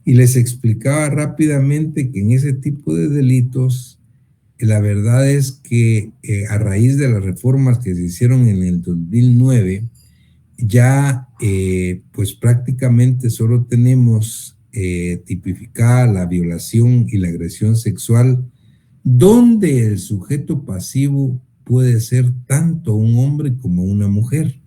Y les explicaba rápidamente que en ese tipo de delitos, la verdad es que a raíz de las reformas que se hicieron en el 2009, ya pues prácticamente solo tenemos tipificada la violación y la agresión sexual, donde el sujeto pasivo puede ser tanto un hombre como una mujer.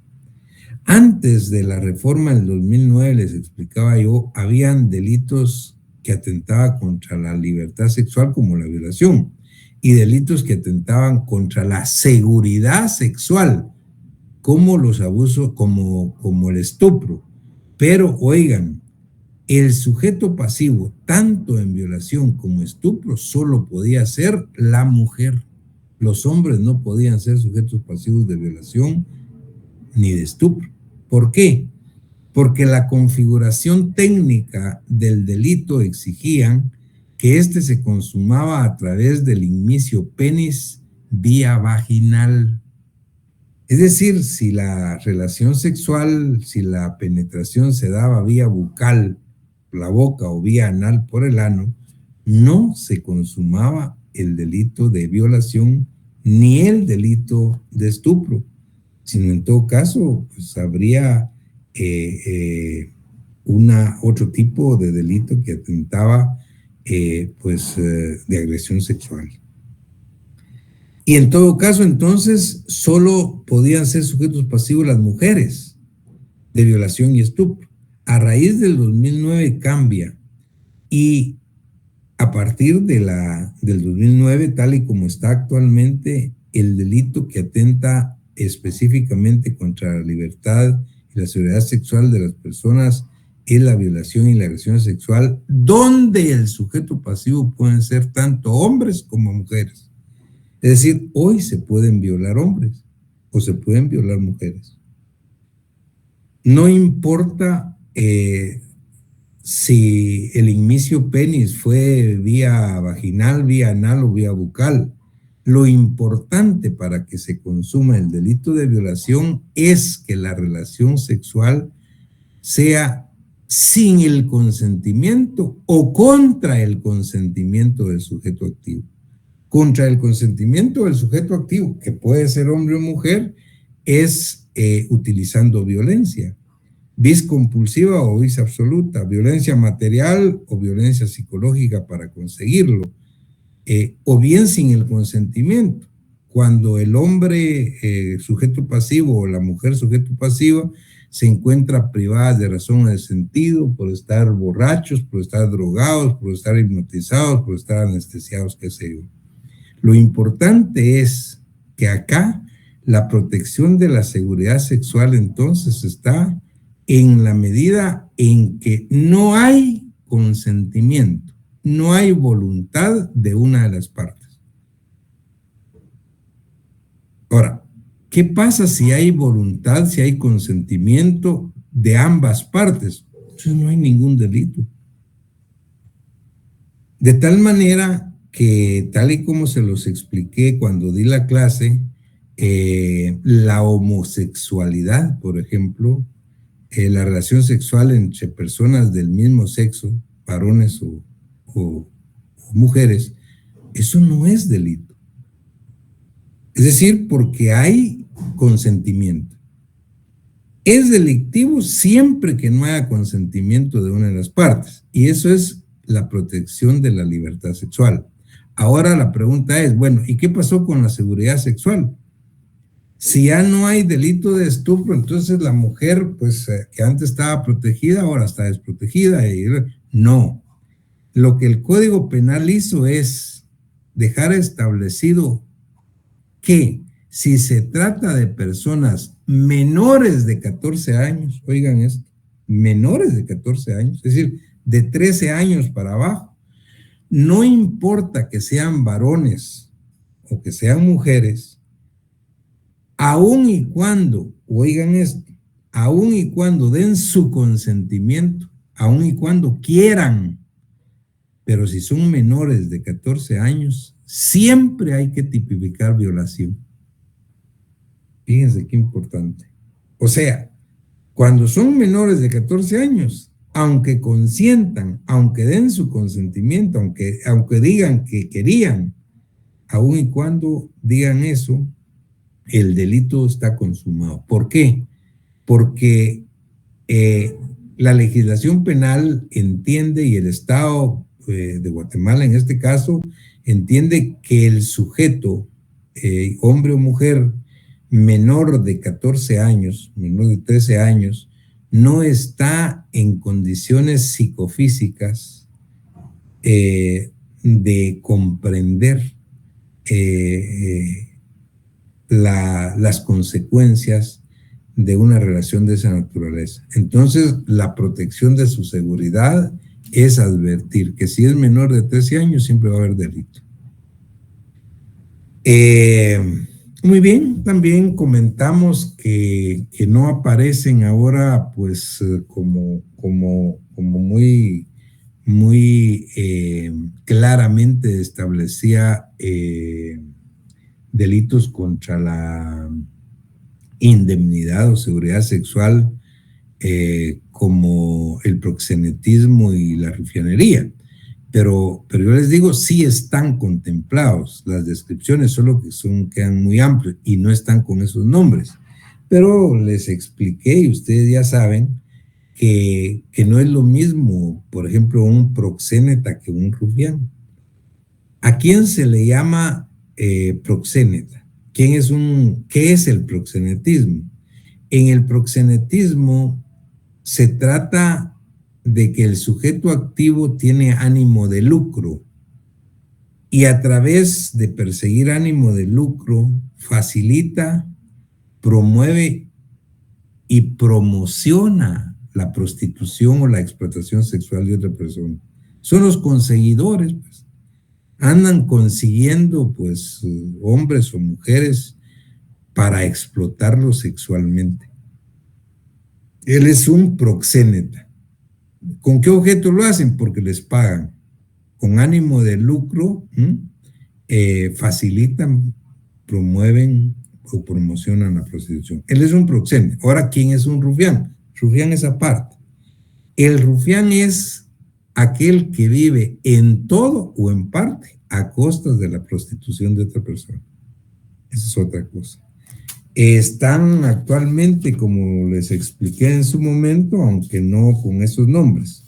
Antes de la reforma del 2009, les explicaba yo, habían delitos que atentaban contra la libertad sexual como la violación y delitos que atentaban contra la seguridad sexual como los abusos, como el estupro. Pero oigan, el sujeto pasivo, tanto en violación como estupro, solo podía ser la mujer. Los hombres no podían ser sujetos pasivos de violación ni de estupro. ¿Por qué? Porque la configuración técnica del delito exigían que éste se consumaba a través del inicio penis vía vaginal. Es decir, si la relación sexual, si la penetración se daba vía bucal, la boca, o vía anal por el ano, no se consumaba el delito de violación ni el delito de estupro, sino en todo caso pues habría otro tipo de delito que atentaba de agresión sexual. Y en todo caso, entonces, solo podían ser sujetos pasivos las mujeres de violación y estupro. A raíz del 2009 cambia, y a partir del 2009, tal y como está actualmente, el delito que atenta específicamente contra la libertad y la seguridad sexual de las personas es la violación y la agresión sexual, donde el sujeto pasivo pueden ser tanto hombres como mujeres. Es decir, hoy se pueden violar hombres o se pueden violar mujeres. No importa si el inicio penis fue vía vaginal, vía anal o vía bucal. Lo importante para que se consuma el delito de violación es que la relación sexual sea sin el consentimiento o contra el consentimiento del sujeto activo. Contra el consentimiento del sujeto activo, que puede ser hombre o mujer, es utilizando violencia. Vis compulsiva o vis absoluta, violencia material o violencia psicológica para conseguirlo, o bien sin el consentimiento, cuando el hombre sujeto pasivo o la mujer sujeto pasivo se encuentra privada de razón o de sentido por estar borrachos, por estar drogados, por estar hipnotizados, por estar anestesiados, qué sé yo. Lo importante es que acá la protección de la seguridad sexual entonces está en la medida en que no hay consentimiento, no hay voluntad de una de las partes. Ahora, ¿qué pasa si hay voluntad, si hay consentimiento de ambas partes? Entonces no hay ningún delito. De tal manera que, tal y como se los expliqué cuando di la clase, la homosexualidad, por ejemplo, la relación sexual entre personas del mismo sexo, varones o mujeres, eso no es delito. Es decir, porque hay consentimiento. Es delictivo siempre que no haya consentimiento de una de las partes, y eso es la protección de la libertad sexual. Ahora la pregunta es, bueno, ¿y qué pasó con la seguridad sexual? Si ya no hay delito de estupro, entonces la mujer, pues, que antes estaba protegida, ahora está desprotegida. No. Lo que el Código Penal hizo es dejar establecido que si se trata de personas menores de 14 años, oigan esto, menores de 14 años, es decir, de 13 años para abajo, no importa que sean varones o que sean mujeres, aun y cuando, oigan esto, aun y cuando den su consentimiento, aun y cuando quieran, pero si son menores de 14 años, siempre hay que tipificar violación. Fíjense qué importante. O sea, cuando son menores de 14 años, aunque consientan, aunque den su consentimiento, aunque digan que querían, aun y cuando digan eso, el delito está consumado. ¿Por qué? Porque la legislación penal entiende, y el Estado de Guatemala en este caso, entiende que el sujeto, hombre o mujer, menor de 14 años, menor de 13 años, no está en condiciones psicofísicas de comprender las consecuencias de una relación de esa naturaleza. Entonces, la protección de su seguridad es advertir que si es menor de 13 años siempre va a haber delito. Muy bien, también comentamos que no aparecen ahora pues como muy claramente establecía delitos contra la indemnidad o seguridad sexual como el proxenetismo y la rufianería. pero yo les digo, sí están contemplados. Las descripciones solo que quedan muy amplias y no están con esos nombres. Pero les expliqué y ustedes ya saben que no es lo mismo, por ejemplo, un proxéneta que un rufián. ¿A quién se le llama proxéneta? ¿Qué es el proxenetismo? En el proxenetismo se trata de que el sujeto activo tiene ánimo de lucro y a través de perseguir ánimo de lucro facilita, promueve y promociona la prostitución o la explotación sexual de otra persona. Son los conseguidores, pues. Andan consiguiendo, pues, hombres o mujeres para explotarlos sexualmente. Él es un proxéneta. ¿Con qué objeto lo hacen? Porque les pagan. Con ánimo de lucro, facilitan, promueven o promocionan la prostitución. Él es un proxéneta. Ahora, ¿quién es un rufián? Rufián es aparte. El rufián es aquel que vive en todo o en parte a costas de la prostitución de otra persona. Esa es otra cosa. Están actualmente, como les expliqué en su momento, aunque no con esos nombres.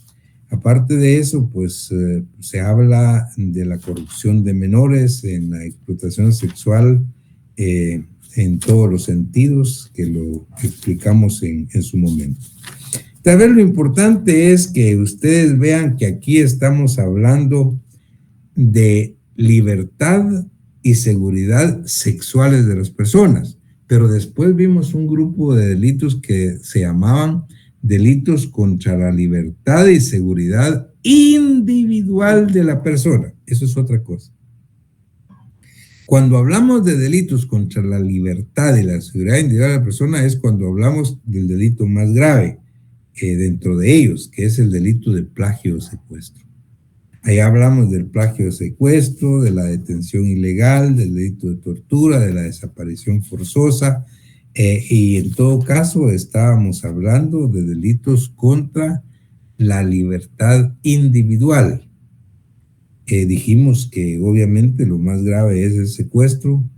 Aparte de eso, pues se habla de la corrupción de menores, en la explotación sexual, en todos los sentidos que lo explicamos en su momento. Tal vez lo importante es que ustedes vean que aquí estamos hablando de libertad y seguridad sexuales de las personas, pero después vimos un grupo de delitos que se llamaban delitos contra la libertad y seguridad individual de la persona. Eso es otra cosa. Cuando hablamos de delitos contra la libertad y la seguridad individual de la persona es cuando hablamos del delito más grave dentro de ellos, que es el delito de plagio o secuestro. Ahí hablamos del plagio o secuestro, de la detención ilegal, del delito de tortura, de la desaparición forzosa, y en todo caso estábamos hablando de delitos contra la libertad individual. Dijimos que obviamente lo más grave es el secuestro,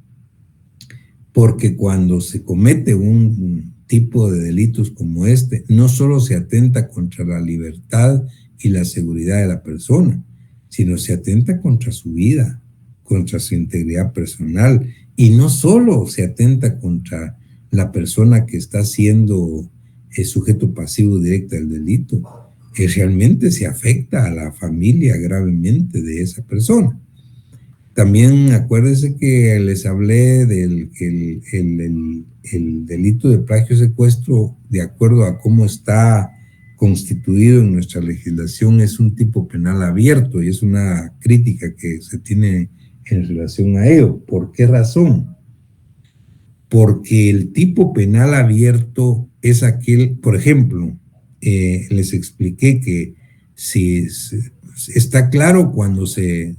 porque cuando se comete un tipo de delitos como este, no solo se atenta contra la libertad y la seguridad de la persona, sino se atenta contra su vida, contra su integridad personal, y no solo se atenta contra la persona que está siendo el sujeto pasivo directo del delito, que realmente se afecta a la familia gravemente de esa persona. También acuérdense que les hablé del que el delito de plagio y secuestro, de acuerdo a cómo está constituido en nuestra legislación, es un tipo penal abierto, y es una crítica que se tiene en relación a ello. ¿Por qué razón? Porque el tipo penal abierto es aquel, por ejemplo, les expliqué que si está claro cuando se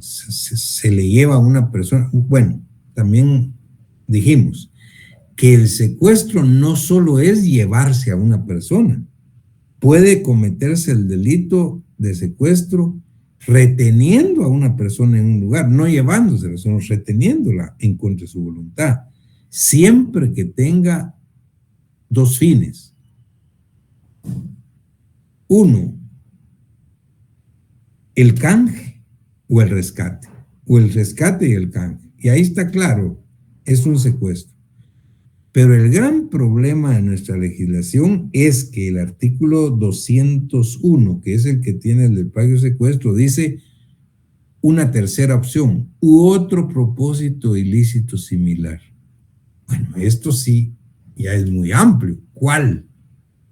le lleva a una persona, bueno, también dijimos que el secuestro no solo es llevarse a una persona, puede cometerse el delito de secuestro reteniendo a una persona en un lugar, no llevándosela, sino reteniéndola en contra de su voluntad, siempre que tenga dos fines. Uno, el canje o el rescate, y el canje. Y ahí está claro, es un secuestro. Pero el gran problema de nuestra legislación es que el artículo 201, que es el que tiene el del plagio y secuestro, dice una tercera opción, u otro propósito ilícito similar. Bueno, esto sí ya es muy amplio. ¿Cuál?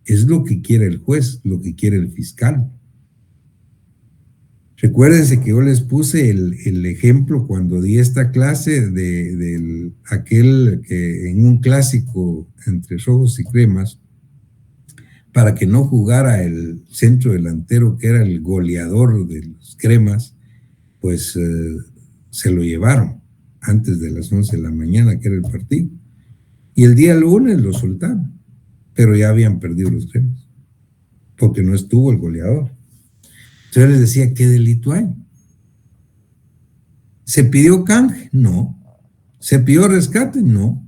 Es lo que quiere el juez, lo que quiere el fiscal. Recuérdense que yo les puse el ejemplo cuando di esta clase de aquel que en un clásico entre rojos y cremas, para que no jugara el centro delantero, que era el goleador de los cremas, pues se lo llevaron antes de las 11 de la mañana, que era el partido. Y el día lunes lo soltaron, pero ya habían perdido los cremas, porque no estuvo el goleador. Entonces les decía, ¿qué delito hay? ¿Se pidió canje? No. ¿Se pidió rescate? No.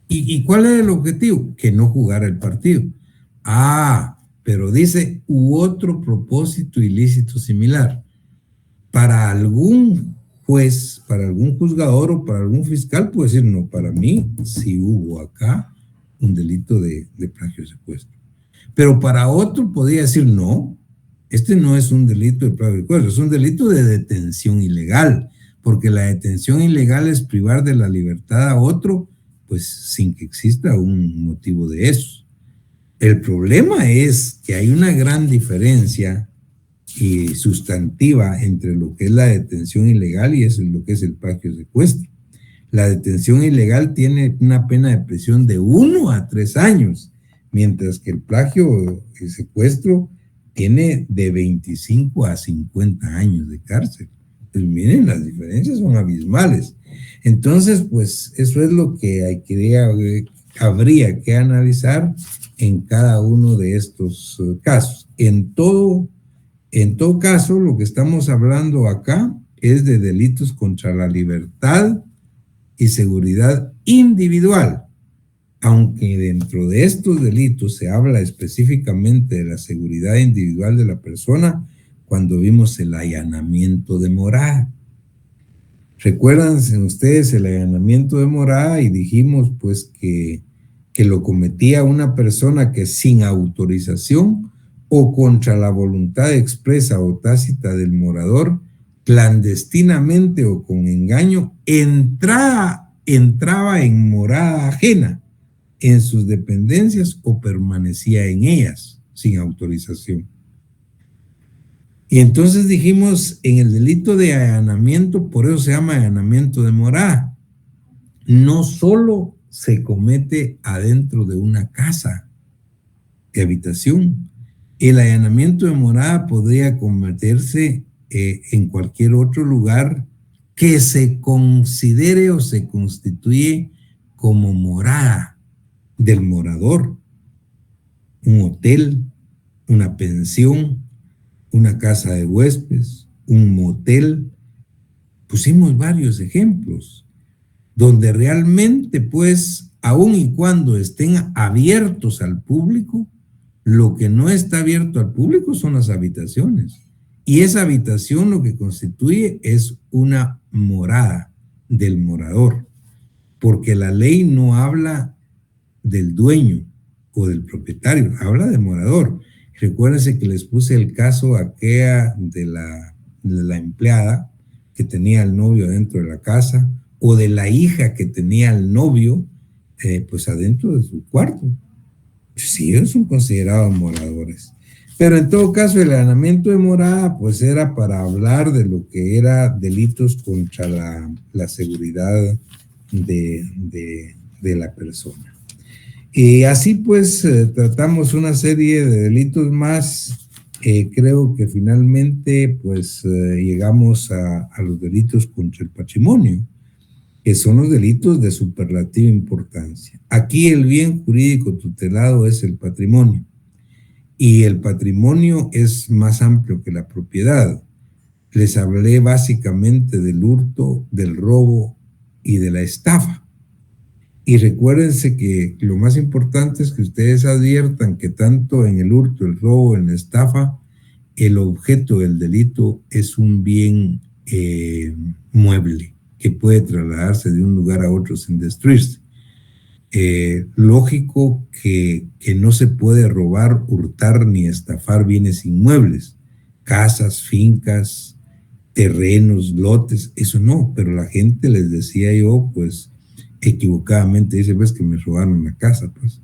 ¿Y cuál es el objetivo? Que no jugara el partido. Pero dice, u otro propósito ilícito similar. Para algún juez, para algún juzgador o para algún fiscal puede decir, no, para mí sí hubo acá un delito de plagio secuestro. Pero para otro podría decir, no, este no es un delito de plagio secuestro, es un delito de detención ilegal, porque la detención ilegal es privar de la libertad a otro, pues sin que exista un motivo de eso. El problema es que hay una gran diferencia y sustantiva entre lo que es la detención ilegal y lo que es el plagio secuestro. La detención ilegal tiene una pena de prisión de 1 a 3 años, mientras que el plagio y secuestro tiene de 25 a 50 años de cárcel. Pues miren, las diferencias son abismales. Entonces, pues eso es lo que habría que analizar en cada uno de estos casos. En todo caso, lo que estamos hablando acá es de delitos contra la libertad y seguridad individual, aunque dentro de estos delitos se habla específicamente de la seguridad individual de la persona cuando vimos el allanamiento de morada. ¿Recuerdan ustedes el allanamiento de morada? Y dijimos pues que lo cometía una persona que sin autorización o contra la voluntad expresa o tácita del morador, clandestinamente o con engaño, entraba en morada ajena en sus dependencias o permanecía en ellas sin autorización. Y entonces dijimos, en el delito de allanamiento, por eso se llama allanamiento de morada, no solo se comete adentro de una casa de habitación. El allanamiento de morada podría cometerse en cualquier otro lugar que se considere o se constituye como morada del morador. Un hotel, una pensión, una casa de huéspedes, un motel. Pusimos varios ejemplos donde realmente, pues, aun y cuando estén abiertos al público, lo que no está abierto al público son las habitaciones. Y esa habitación lo que constituye es una morada del morador, porque la ley no habla del dueño o del propietario, habla del morador. Recuérdense que les puse el caso aquella de la empleada que tenía al novio adentro de la casa, o de la hija que tenía al novio pues adentro de su cuarto. Sí, ellos son considerados moradores. Pero en todo caso, el allanamiento de morada pues era para hablar de lo que era delitos contra la seguridad de la persona. Y así pues tratamos una serie de delitos más. Creo que finalmente pues llegamos a los delitos contra el patrimonio, que son los delitos de superlativa importancia. Aquí el bien jurídico tutelado es el patrimonio, y el patrimonio es más amplio que la propiedad. Les hablé básicamente del hurto, del robo y de la estafa. Y recuérdense que lo más importante es que ustedes adviertan que tanto en el hurto, el robo, en la estafa, el objeto del delito es un bien mueble que puede trasladarse de un lugar a otro sin destruirse. Lógico que no se puede robar, hurtar ni estafar bienes inmuebles, casas, fincas, terrenos, lotes, eso no, pero la gente, les decía yo, pues equivocadamente dice, pues que me robaron la casa, pues.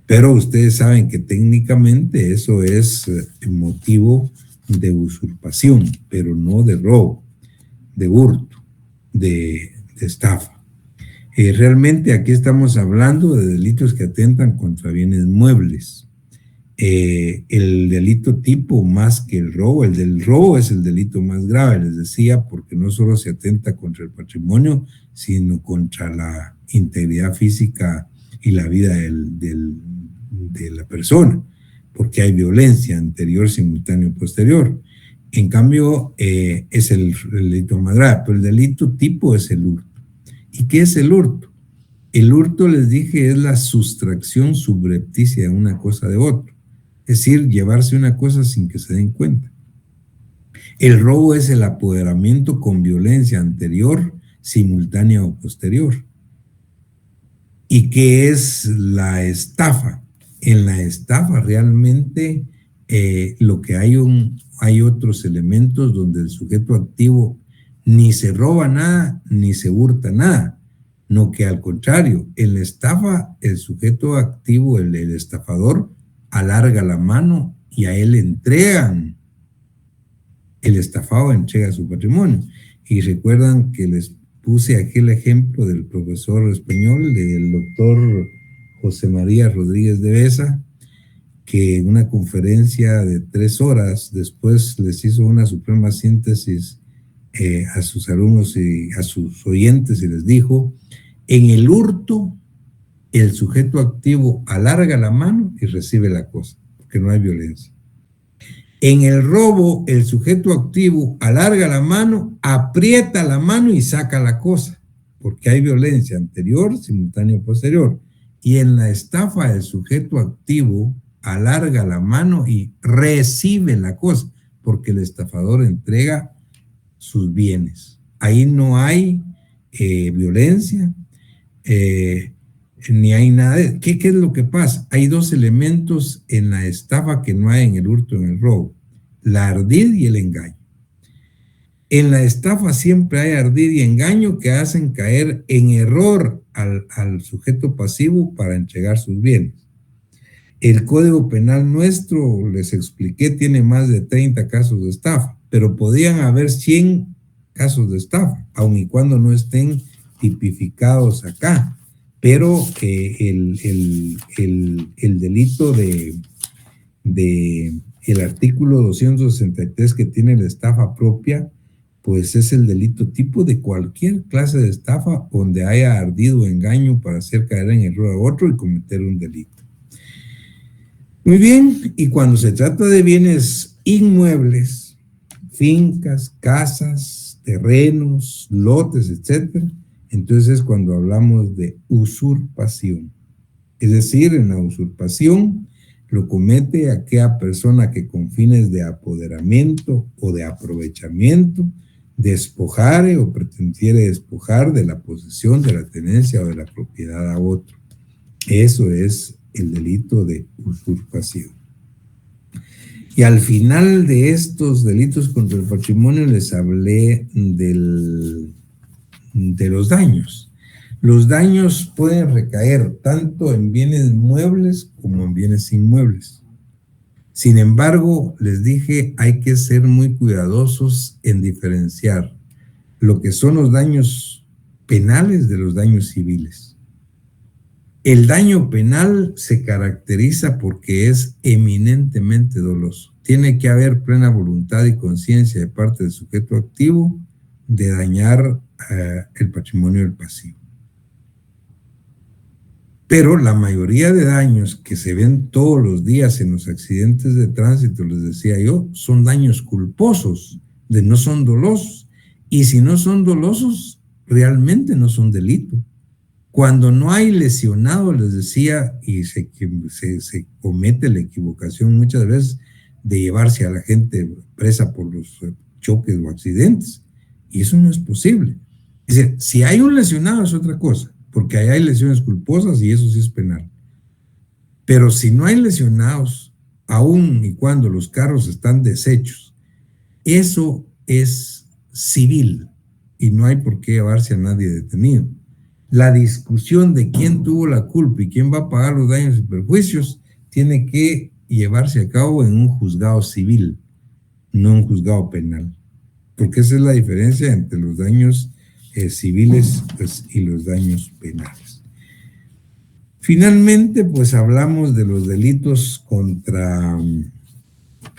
Pero ustedes saben que técnicamente eso es motivo de usurpación, pero no de robo, de hurto, de estafa. Realmente aquí estamos hablando de delitos que atentan contra bienes muebles. El delito tipo más que el del robo es el delito más grave, les decía, porque no solo se atenta contra el patrimonio, sino contra la integridad física y la vida de la persona, porque hay violencia anterior, simultáneo y posterior. En cambio, es el delito más grave, pero el delito tipo es el hurto. ¿Y qué es el hurto? El hurto, les dije, es la sustracción subrepticia de una cosa de otra. Es decir, llevarse una cosa sin que se den cuenta. El robo es el apoderamiento con violencia anterior, simultánea o posterior. ¿Y qué es la estafa? En la estafa realmente lo que hay otros elementos donde el sujeto activo ni se roba nada, ni se hurta nada. No, que al contrario, en la estafa el sujeto activo, el estafador, alarga la mano y a él le entregan. El estafado entrega su patrimonio. Y recuerdan que les puse aquel ejemplo del profesor español, del doctor José María Rodríguez de Besa, que en una conferencia de 3 horas después les hizo una suprema síntesis a sus alumnos y a sus oyentes y les dijo: en el hurto, el sujeto activo alarga la mano y recibe la cosa, porque no hay violencia. En el robo, el sujeto activo alarga la mano, aprieta la mano y saca la cosa, porque hay violencia anterior, simultánea o posterior. Y en la estafa, el sujeto activo alarga la mano y recibe la cosa, porque el estafador entrega sus bienes. Ahí no hay violencia, ni hay nada. ¿Qué es lo que pasa? Hay 2 elementos en la estafa que no hay en el hurto, en el robo: la ardid y el engaño. En la estafa siempre hay ardid y engaño que hacen caer en error al sujeto pasivo para entregar sus bienes. El Código Penal nuestro, les expliqué, tiene más de 30 casos de estafa, pero podían haber 100 casos de estafa, aun y cuando no estén tipificados acá. Pero el delito el artículo 263 que tiene la estafa propia, pues es el delito tipo de cualquier clase de estafa donde haya ardido engaño para hacer caer en error a otro y cometer un delito. Muy bien, y cuando se trata de bienes inmuebles, fincas, casas, terrenos, lotes, etcétera, entonces es cuando hablamos de usurpación. Es decir, en la usurpación lo comete aquella persona que con fines de apoderamiento o de aprovechamiento despojare o pretendiere despojar de la posesión, de la tenencia o de la propiedad a otro. Eso es el delito de usurpación. Y al final de estos delitos contra el patrimonio les hablé de los daños. Los daños pueden recaer tanto en bienes muebles como en bienes inmuebles. Sin embargo, les dije, hay que ser muy cuidadosos en diferenciar lo que son los daños penales de los daños civiles. El daño penal se caracteriza porque es eminentemente doloso. Tiene que haber plena voluntad y conciencia de parte del sujeto activo de dañar el patrimonio del pasivo. Pero la mayoría de daños que se ven todos los días en los accidentes de tránsito, les decía yo, son daños culposos, no son dolosos. Y si no son dolosos, realmente no son delito. Cuando no hay lesionado, les decía, y se comete la equivocación muchas veces de llevarse a la gente presa por los choques o accidentes, y eso no es posible. Es decir, si hay un lesionado es otra cosa, porque ahí hay lesiones culposas y eso sí es penal. Pero si no hay lesionados, aun y cuando los carros están deshechos, eso es civil y no hay por qué llevarse a nadie detenido. La discusión de quién tuvo la culpa y quién va a pagar los daños y perjuicios tiene que llevarse a cabo en un juzgado civil, no en un juzgado penal, porque esa es la diferencia entre los daños civiles y los daños penales. Finalmente, pues hablamos de los delitos contra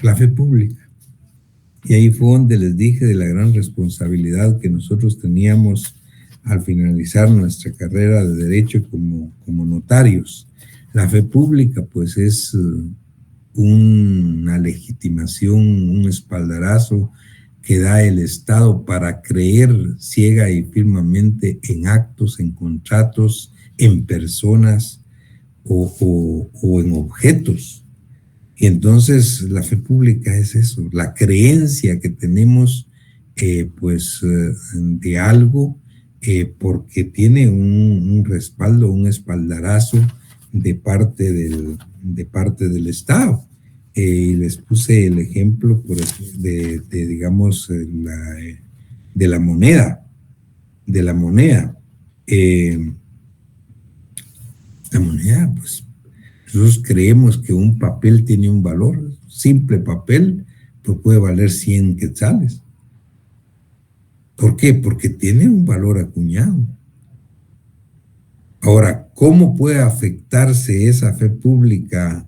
la fe pública. Y ahí fue donde les dije de la gran responsabilidad que nosotros teníamos al finalizar nuestra carrera de derecho como notarios. La fe pública, pues es una legitimación, un espaldarazo que da el Estado para creer ciega y firmemente en actos, en contratos, en personas o en objetos. Y entonces la fe pública es eso, la creencia que tenemos de algo porque tiene un respaldo, un espaldarazo de parte del Estado. Y les puse el ejemplo digamos, de la moneda. La moneda, pues, nosotros creemos que un papel tiene un valor. Simple papel, pues puede valer 100 quetzales. ¿Por qué? Porque tiene un valor acuñado. Ahora, ¿cómo puede afectarse esa fe pública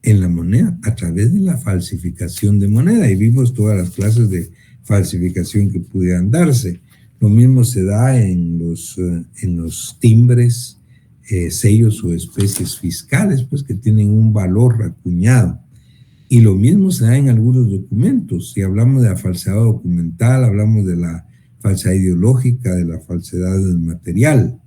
en la moneda? A través de la falsificación de moneda. Y vimos todas las clases de falsificación que pudieran darse. Lo mismo se da en los timbres, sellos o especies fiscales, pues que tienen un valor acuñado. Y lo mismo se da en algunos documentos. Si hablamos de la falsedad documental, hablamos de la falsedad ideológica, de la falsedad material.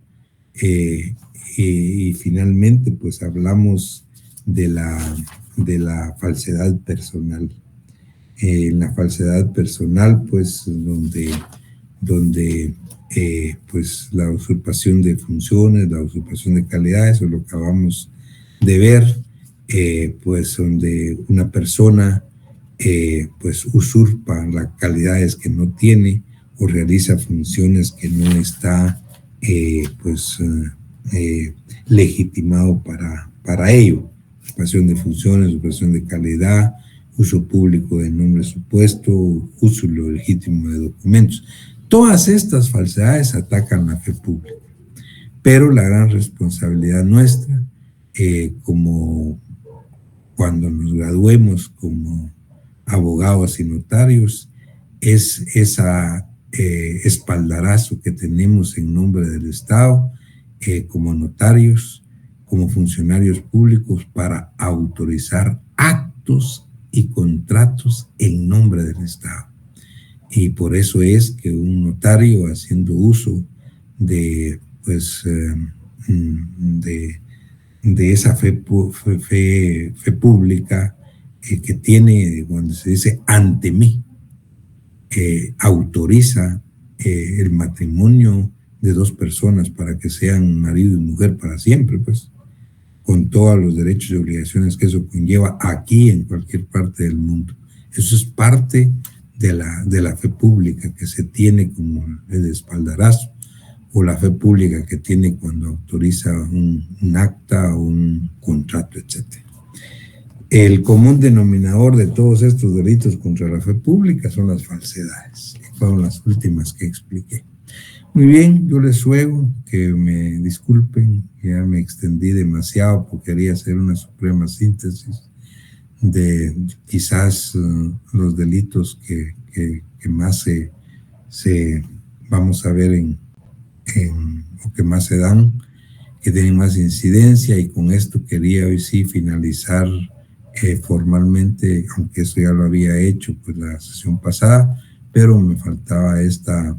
Y finalmente, pues hablamos de la falsedad personal. La falsedad personal, pues, donde pues la usurpación de funciones, la usurpación de calidades, eso lo acabamos de ver, pues donde una persona pues usurpa las calidades que no tiene o realiza funciones que no está legitimado para ello. Usurpación de funciones, usurpación de calidad, uso público de nombre supuesto, uso ilegítimo de documentos. Todas estas falsedades atacan la fe pública, pero la gran responsabilidad nuestra, como cuando nos graduemos como abogados y notarios, es esa espaldarazo que tenemos en nombre del Estado, como notarios, como funcionarios públicos, para autorizar actos y contratos en nombre del Estado. Y por eso es que un notario, haciendo uso de esa fe pública que tiene, cuando se dice ante mí, autoriza el matrimonio de dos personas para que sean marido y mujer para siempre, pues, con todos los derechos y obligaciones que eso conlleva aquí en cualquier parte del mundo. Eso es parte de la fe pública que se tiene como el espaldarazo, o la fe pública que tiene cuando autoriza un acta o un contrato, etc. El común denominador de todos estos delitos contra la fe pública son las falsedades, que fueron las últimas que expliqué. Muy bien, yo les ruego que me disculpen, ya me extendí demasiado porque quería hacer una suprema síntesis de quizás los delitos que más se vamos a ver o que más se dan, que tienen más incidencia, y con esto quería hoy sí finalizar formalmente, aunque eso ya lo había hecho pues la sesión pasada, pero me faltaba esta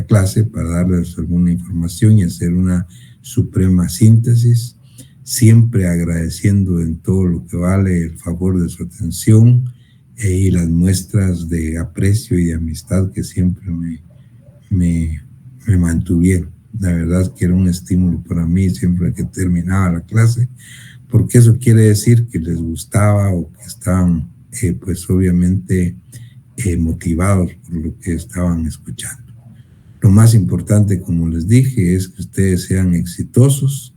clase para darles alguna información y hacer una suprema síntesis, siempre agradeciendo en todo lo que vale el favor de su atención y las muestras de aprecio y de amistad que siempre me mantuvieron. La verdad que era un estímulo para mí siempre que terminaba la clase, porque eso quiere decir que les gustaba o que estaban pues obviamente motivados por lo que estaban escuchando. Lo más importante, como les dije, es que ustedes sean exitosos,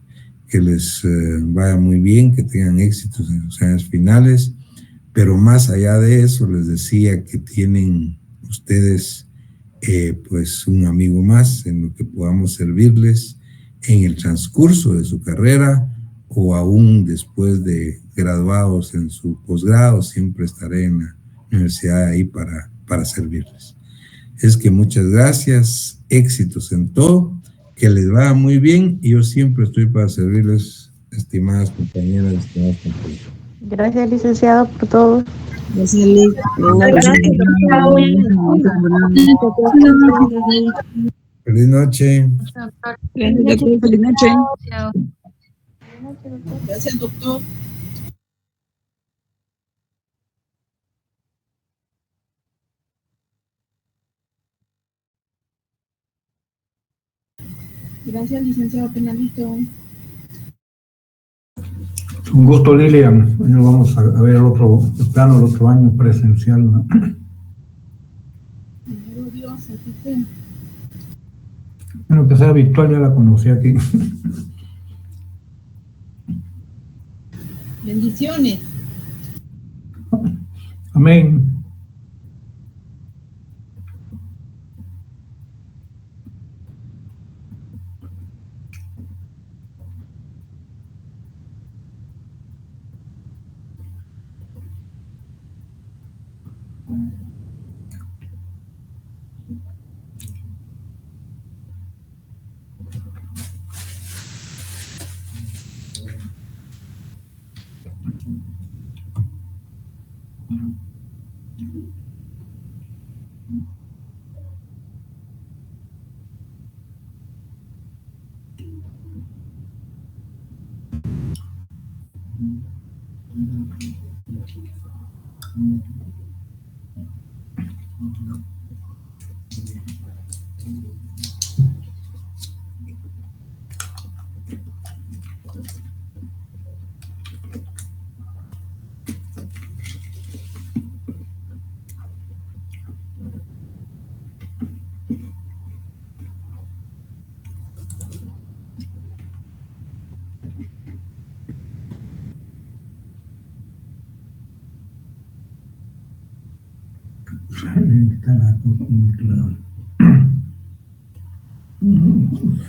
que les vaya muy bien, que tengan éxitos en sus años finales, pero más allá de eso les decía que tienen ustedes pues un amigo más en lo que podamos servirles en el transcurso de su carrera o aún después de graduados en su posgrado. Siempre estaré en la universidad ahí para servirles. Es que muchas gracias, éxitos en todo, que les vaya muy bien, y yo siempre estoy para servirles, estimadas compañeras, estimados compañeros. Gracias, licenciado, por todo. Gracias, Liz. Feliz noche. Gracias, doctor. Feliz noche. Gracias, doctor. Gracias, licenciado Penalito. Un gusto, Lilian. Bueno, vamos a ver el plano, el otro año presencial, ¿no? Primero Dios, así que Bueno, que sea virtual, ya la conocí aquí. bendiciones. Amén.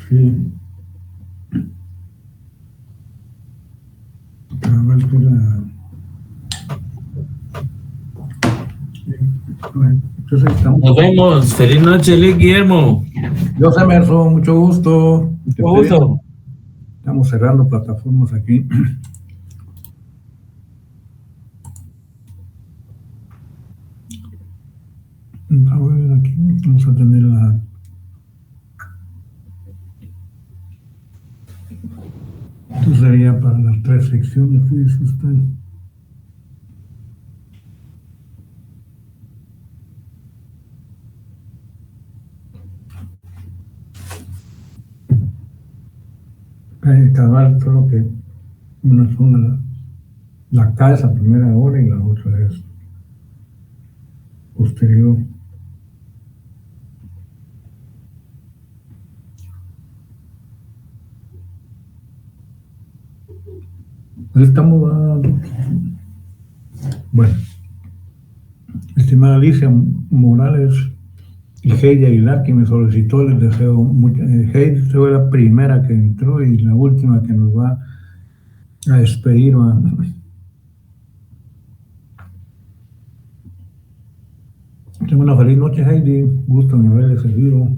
Sí. Entonces, Nos vemos. Feliz noche, Luis Guillermo. Yo soy Emerson, mucho gusto. Mucho gusto. Estamos cerrando plataformas aquí. A ver, aquí vamos a tener la... Esto sería para las 3 secciones que dice usted. Cabal, creo que una son la K es a primera hora y la otra es posterior. Pues estamos bueno, estimada Alicia Morales y Heidi Aguilar, que me solicitó, les deseo mucho. Heidi fue la primera que entró y la última que nos va a despedir. Tengo una feliz noche, Heidi. Gusto en haberle servido.